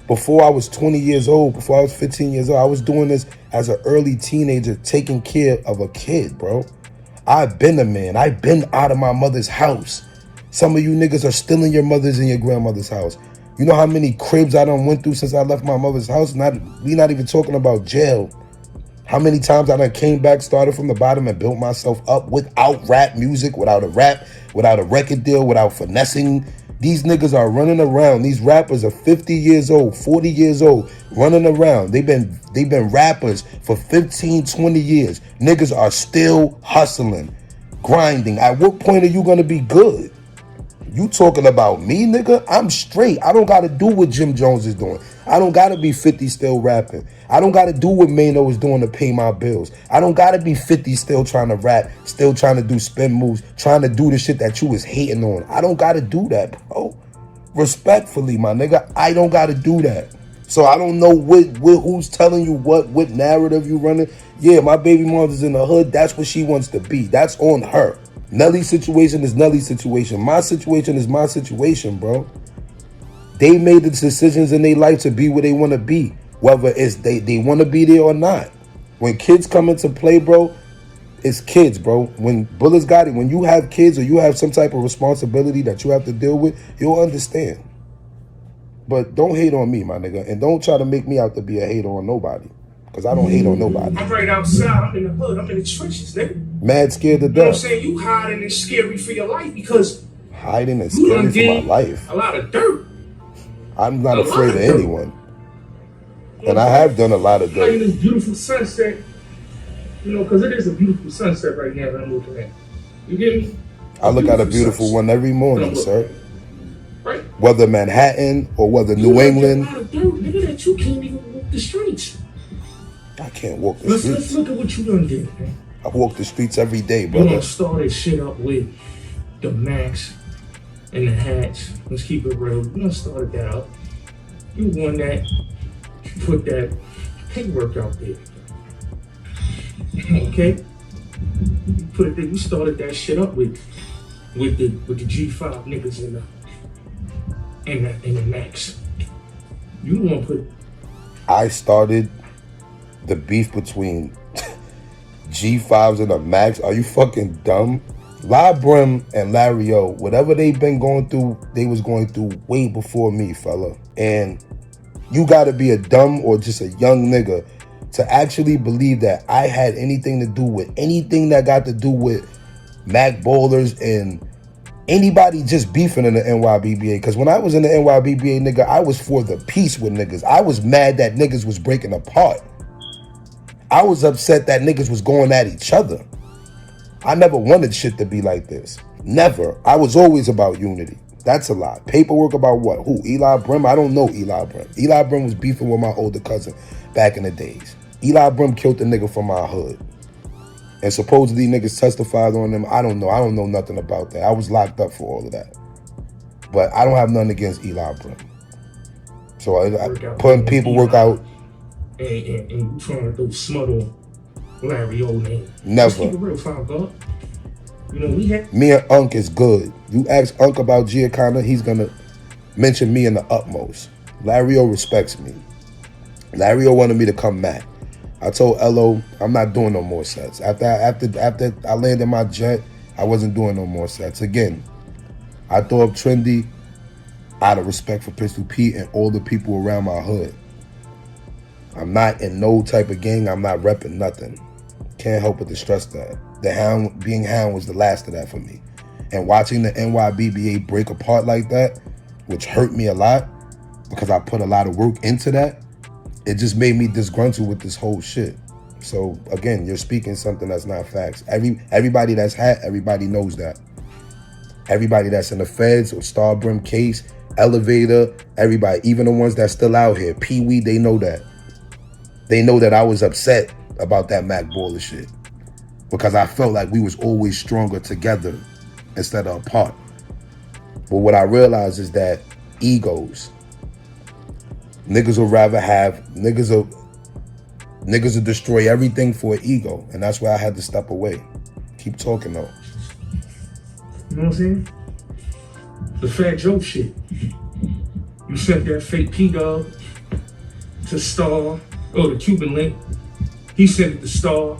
Before I was 20 years old, before I was 15 years old, I was doing this as an early teenager, taking care of a kid, bro. I've been a man. I've been out of my mother's house. Some of you niggas are still in your mother's and your grandmother's house. You know how many cribs I done went through since I left my mother's house? We not even talking about jail. How many times I done came back, started from the bottom, and built myself up without rap music, without a record deal, without finessing. These niggas are running around. These rappers are 50 years old, 40 years old, running around. They've been rappers for 15, 20 years. Niggas are still hustling, grinding. At what point are you gonna be good? You talking about me, nigga? I'm straight. I don't got to do what Jim Jones is doing. I don't got to be 50 still rapping. I don't got to do what Mano is doing to pay my bills. I don't got to be 50 still trying to rap, still trying to do spin moves, trying to do the shit that you was hating on. I don't got to do that, bro. Respectfully, my nigga, I don't got to do that. So I don't know who's telling you what narrative you running. Yeah, my baby mother's in the hood. That's what she wants to be. That's on her. Nelly's situation is Nelly's situation. My situation is my situation, bro. They made the decisions in their life to be where they want to be, whether it's they want to be there or not. When kids come into play, bro, it's kids, bro. When Bullets got it, when you have kids or you have some type of responsibility that you have to deal with, you'll understand. But don't hate on me, my nigga, and don't try to make me out to be a hater on nobody. Because I don't hate on nobody. I'm right outside. I'm in the hood. I'm in the trenches, nigga. Mad scared to death. You know what I'm saying? You hiding and scary for your life because... Hiding and scary for my life? A lot of dirt. I'm not afraid of anyone. And I have done a lot of dirt. Like this beautiful sunset. You know, because it is a beautiful sunset right now that I'm looking at. You get me? I look at a beautiful one every morning, sir. Right. Whether Manhattan or whether New England. A lot of dirt, nigga, that you can't even walk the streets. I can't walk the streets. Let's look at what you done did, man. I walk the streets every day, brother. You done started shit up with the Max and the hats. Let's keep it real. You done started that up. You won that. You put that paperwork out there. Okay? You put it there. You started that shit up with the G5 niggas and the Max. You want to put... I started the beef between G5s and the Max. Are you fucking dumb? Labrim and Larry O, whatever they've been going through, they was going through way before me, fella. And you gotta be a dumb or just a young nigga to actually believe that I had anything to do with anything that got to do with Mac Bowlers and anybody just beefing in the NYBBA. Because when I was in the NYBBA, nigga, I was for the peace with niggas. I was mad that niggas was breaking apart. I was upset that niggas was going at each other. I never wanted shit to be like this. Never. I was always about unity. That's a lie. Paperwork about what? Who? Eli Brim? I don't know Eli Brim. Eli Brim was beefing with my older cousin back in the days. Eli Brim killed the nigga from my hood. And supposedly niggas testified on him. I don't know. I don't know nothing about that. I was locked up for all of that. But I don't have nothing against Eli Brim. So putting paperwork out. And you trying to go smut on Larry O name. Never. Let's keep it real, $5. You know, me and Unc is good. You ask Unc about Giacana, he's gonna mention me in the utmost. Larry O respects me. Larry O wanted me to come back. I told Elo I'm not doing no more sets. After I landed my jet, I wasn't doing no more sets. Again, I throw up Trendy out of respect for Pistol Pete and all the people around my hood. I'm not in no type of gang. I'm not repping nothing. Can't help but to stress that. The Hound, being Hound was the last of that for me. And watching the NYBBA break apart like that, which hurt me a lot because I put a lot of work into that, it just made me disgruntled with this whole shit. So again, you're speaking something that's not facts. Everybody that's hat, everybody knows that. Everybody that's in the feds or Starbrim case, Elevator, everybody, even the ones that's still out here, Pee Wee, they know that. They know that I was upset about that Mac Baller shit because I felt like we was always stronger together instead of apart. But what I realized is that egos. Niggas will rather have, niggas will destroy everything for an ego. And that's why I had to step away. Keep talking though. You know what I'm saying? The Fat Joe shit. You sent that fake P-Dub to Star, the Cuban link. He sent it to Star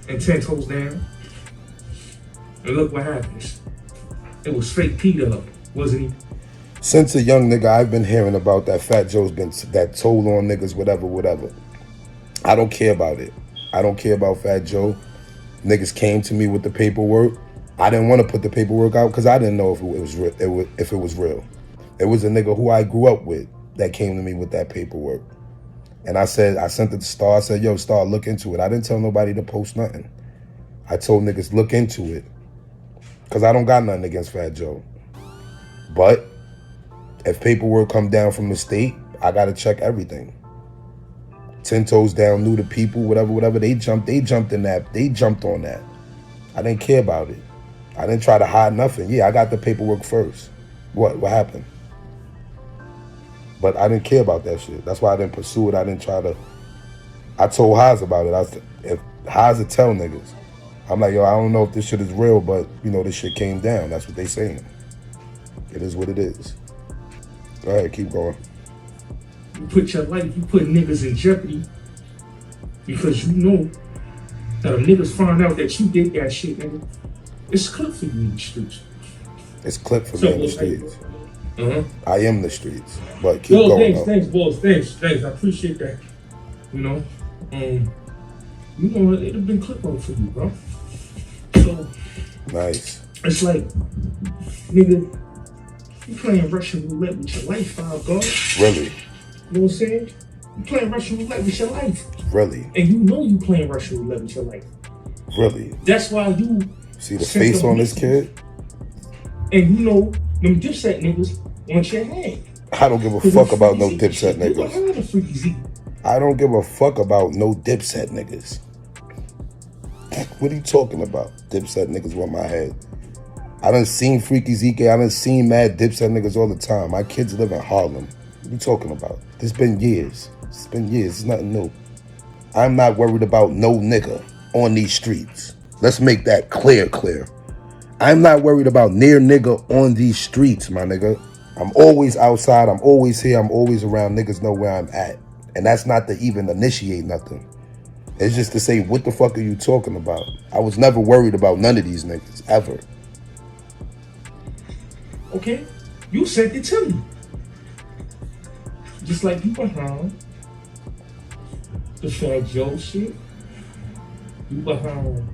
and 10 Toes Down. And look what happens. It was fake P-Dub, wasn't he? Since a young nigga, I've been hearing about that Fat Joe's been that told on niggas, whatever. I don't care about it. I don't care about Fat Joe. Niggas came to me with the paperwork. I didn't want to put the paperwork out because I didn't know if it was real. It was a nigga who I grew up with that came to me with that paperwork. And I sent it to Star. I said, yo, Star, look into it. I didn't tell nobody to post nothing. I told niggas, look into it. Because I don't got nothing against Fat Joe. But if paperwork come down from the state, I got to check everything. 10 Toes Down knew the people, whatever. They jumped in that. They jumped on that. I didn't care about it. I didn't try to hide nothing. Yeah, I got the paperwork first. What happened? But I didn't care about that shit. That's why I didn't pursue it. I didn't try to. I told Haas about it. If Haas would tell niggas, I'm like, yo, I don't know if this shit is real, but you know, this shit came down. That's what they saying. It is what it is. Go ahead, keep going. You put your life, you put niggas in jeopardy because you know that if niggas find out that you did that shit, nigga, it's clip for you in the streets. It's clip for me in the streets. I am the streets, but keep yo, going. Thanks, boss. Thanks. I appreciate that. You know, it'd have been clip on for you, bro. So nice. It's like, nigga, you playing Russian roulette with your life, God. Really? You know what I'm saying? You playing Russian roulette with your life. Really? And you know you playing Russian roulette with your life. Really? That's why you see the face on this kid? And you know, them Dipset niggas want your head. I don't give a fuck about no Dipset niggas. I don't give a fuck about no Dipset niggas. What are you talking about? Dipset niggas want my head. I done seen Freaky Zeke. I done seen mad Dipset niggas all the time. My kids live in Harlem. What are you talking about? It's been years. It's been years. It's nothing new. I'm not worried about no nigga on these streets. Let's make that clear. I'm not worried about near nigga on these streets, my nigga. I'm always outside. I'm always here. I'm always around. Niggas know where I'm at. And that's not to even initiate nothing. It's just to say, what the fuck are you talking about? I was never worried about none of these niggas, ever. Okay? You sent it to me. Just like you behind the Fat Joe shit. You behind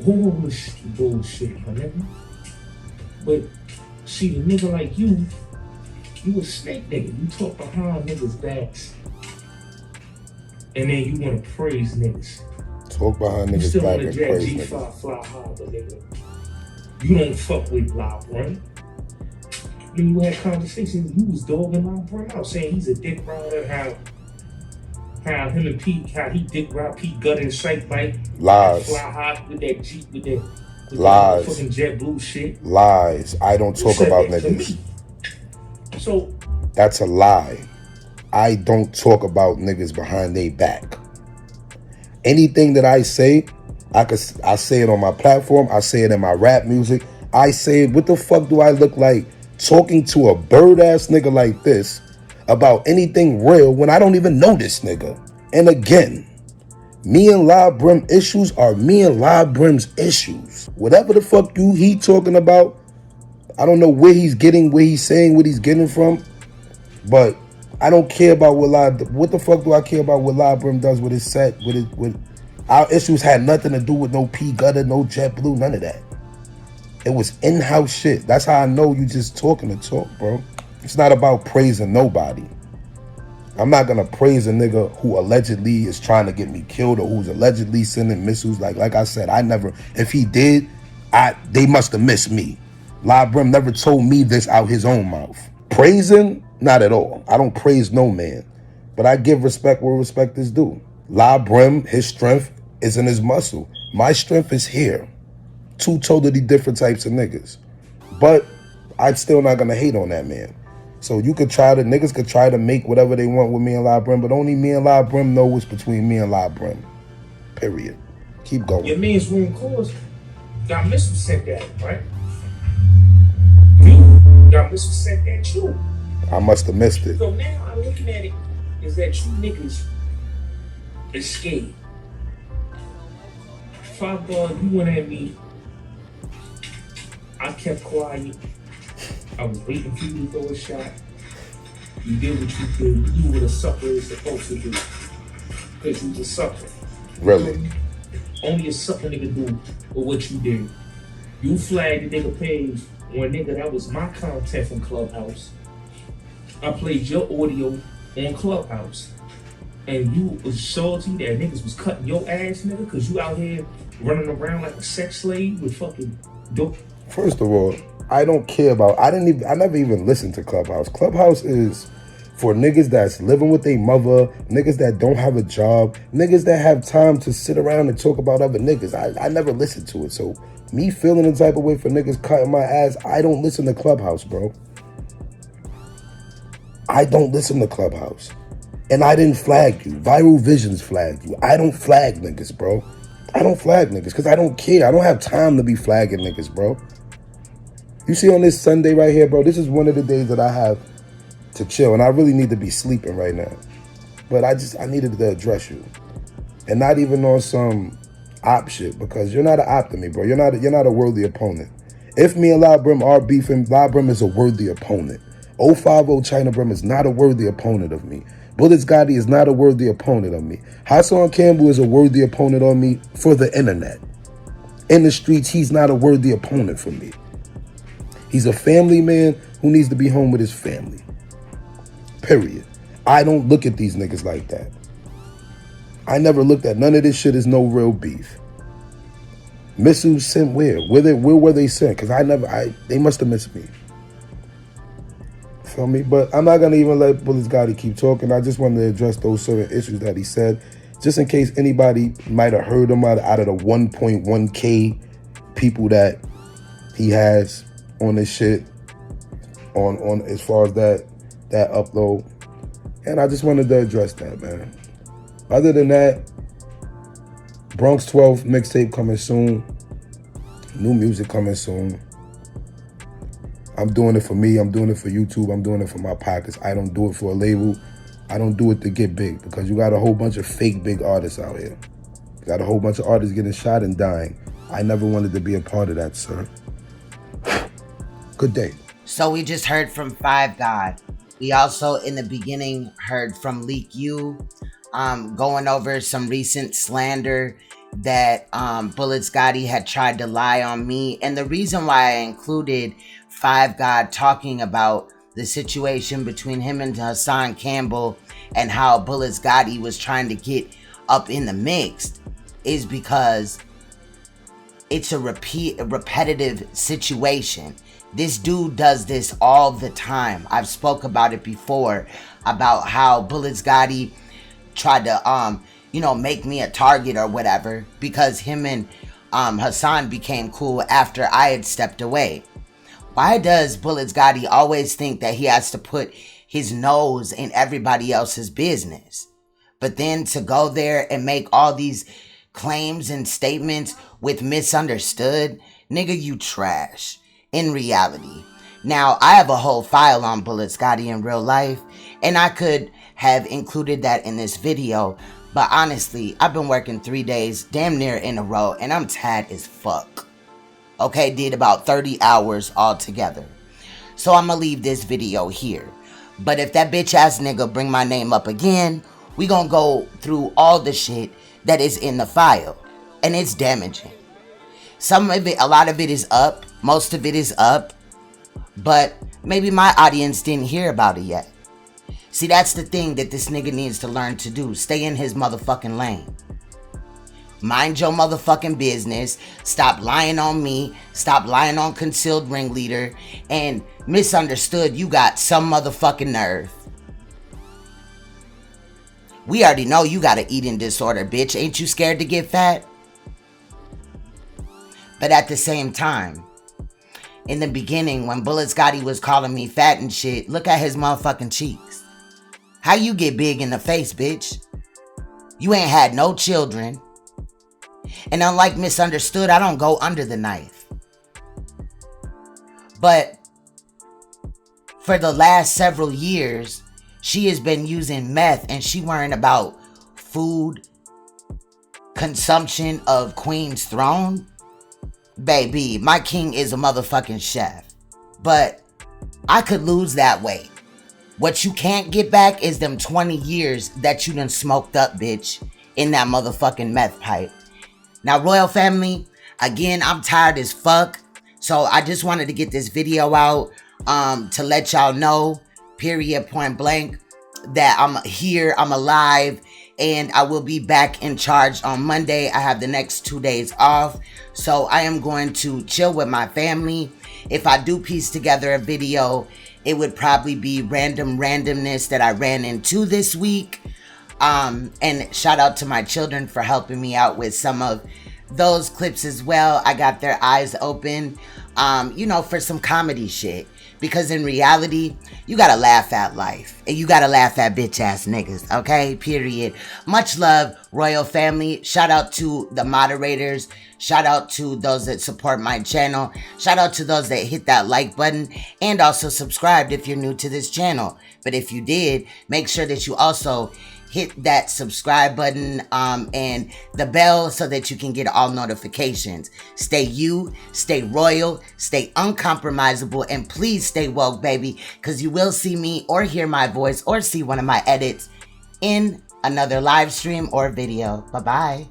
all this bullshit, my nigga. But see, the nigga like you a snake nigga. You talk behind niggas' backs. And then you want to praise niggas. Talk behind niggas' back and praise G5 niggas. Fly harder, nigga. You don't fuck with Loud Run. When you had conversations, you was dogging Loud Run out, saying he's a dick rider, how him and Pete, how he dick ride Pete Gutter and Sight Bike. Lies. Fly hot with that Jeep, with that lies. Fucking JetBlue shit. Lies. I don't talk about niggas. So that's a lie. I don't talk about niggas behind their back. Anything that I say, I say it on my platform. I say it in my rap music. I say it. What the fuck do I look like talking to a bird ass nigga like this about anything real when I don't even know this nigga? And again, me and La Brim issues are me and La Brim's issues. Whatever the fuck he talking about, I don't know where he's saying what he's getting from, but I don't care about what the fuck do I care about what La Brim does with his set, with our issues had nothing to do with no P Gutter, no JetBlue, none of that. It was in-house shit. That's how I know you just talking to talk, bro. It's not about praising nobody. I'm not gonna praise a nigga who allegedly is trying to get me killed or who's allegedly sending missiles. Like I said, I never, if he did, they must have missed me. La Brim never told me this out his own mouth. Praising? Not at all. I don't praise no man. But I give respect where respect is due. La Brim, his strength is in his muscle. My strength is here. Two totally different types of niggas. But I'm still not gonna hate on that man. So niggas could try to make whatever they want with me and La Brim, but only me and La Brim know what's between me and La Brim. Period. Keep going. Your man's room calls got missiles sent at him, right? You got missiles sent at you. I must have missed it. So now I'm looking at it is that you niggas is scared. Father, you went at me. I kept quiet. I was waiting for you to throw a shot. You did what you did. You do what a sucker is supposed to do. Because you was a sucker. Really? Only a sucker nigga do with what you did. You flagged the nigga page on nigga that was my content from Clubhouse. I played your audio on Clubhouse. And you was salty that niggas was cutting your ass, nigga, because you out here running around like a sex slave with fucking dope. First of all, I don't care about, I never even listened to Clubhouse. Clubhouse is for niggas that's living with their mother, niggas that don't have a job, niggas that have time to sit around and talk about other niggas. I never listened to it. So me feeling the type of way for niggas cutting my ass, I don't listen to Clubhouse, bro. I don't listen to Clubhouse. And I didn't flag you. Viral Visions flagged you. I don't flag niggas, bro. I don't flag niggas because I don't care. I don't have time to be flagging niggas, bro. You see on this Sunday right here, bro, this is one of the days that I have to chill. And I really need to be sleeping right now. But I needed to address you. And not even on some op shit, because you're not an op to me, bro. You're not a worthy opponent. If me and Labrum are beefing, Labrum is a worthy opponent. 050 China Brum is not a worthy opponent of me. BULLETZ Gotti is not a worthy opponent of me. HASSAN Campbell is a worthy opponent on me for the internet. In the streets, he's not a worthy opponent for me. He's a family man who needs to be home with his family. Period. I don't look at these niggas like that. I never looked at none of this shit as no real beef. Missiles sent where? Where were they sent? Because they must have missed me. Feel me? But I'm not going to even let BULLETZ Gotti keep talking. I just wanted to address those certain issues that he said, just in case anybody might have heard him out of the 1.1K people that he has on this shit, on as far as that upload. And I just wanted to address that, man. Other than that, Bronx 12 mixtape coming soon. New music coming soon. I'm doing it for me. I'm doing it for YouTube. I'm doing it for my pockets. I don't do it for a label. I don't do it to get big, because you got a whole bunch of fake big artists out here. You got a whole bunch of artists getting shot and dying. I never wanted to be a part of that, sir. Good day. So we just heard from Five God. We also, in the beginning, heard from Leak U, going over some recent slander that BULLETZ Gotti had tried to lie on me. And the reason why I included Five God talking about the situation between him and Hassan Campbell and how BULLETZ Gotti was trying to get up in the mix is because it's a repetitive situation. This dude does this all the time. I've spoke about it before, about how BULLETZ Gotti tried to make me a target or whatever, because him and Hassan became cool after I had stepped away. Why does BULLETZ Gotti always think that he has to put his nose in everybody else's business? But then to go there and make all these claims and statements with misunderstood, nigga, you trash. In reality. Now, I have a whole file on BULLETZ Gotti in real life, and I could have included that in this video, but honestly, I've been working 3 days damn near in a row, and I'm tired as fuck. Okay, did about 30 hours altogether. So I'm gonna leave this video here. But if that bitch ass nigga bring my name up again, we gonna go through all the shit that is in the file, and it's damaging. Some of it, a lot of it is up. Most of it is up. But maybe my audience didn't hear about it yet. See, that's the thing that this nigga needs to learn to do. Stay in his motherfucking lane. Mind your motherfucking business. Stop lying on me. Stop lying on Concealed Ringleader. And Misunderstood, you got some motherfucking nerve. We already know you got an eating disorder, bitch. Ain't you scared to get fat? But at the same time, in the beginning, when BULLETZ Gotti was calling me fat and shit, look at his motherfucking cheeks. How you get big in the face, bitch? You ain't had no children. And unlike Misunderstood, I don't go under the knife. But for the last several years, she has been using meth, and she worrying about food consumption of Queen's Throne. Baby, my king is a motherfucking chef. But I could lose that weight. What you can't get back is them 20 years that you done smoked up, bitch, in that motherfucking meth pipe. Now, royal family, again, I'm tired as fuck. So I just wanted to get this video out to let y'all know, period, point blank, that I'm here, I'm alive, and I will be back in charge on Monday. I have the next 2 days off, so I am going to chill with my family. If I do piece together a video, it would probably be randomness that I ran into this week. And shout out to my children for helping me out with some of those clips as well. I got their eyes open, you know, for some comedy shit. Because in reality, you gotta laugh at life. And you gotta laugh at bitch ass niggas, okay? Period. Much love, royal family. Shout out to the moderators. Shout out to those that support my channel. Shout out to those that hit that like button. And also subscribed if you're new to this channel. But if you did, make sure that you also hit that subscribe button and the bell so that you can get all notifications. Stay you, stay royal, stay uncompromisable, and please stay woke, baby, because you will see me or hear my voice or see one of my edits in another live stream or video. Bye-bye.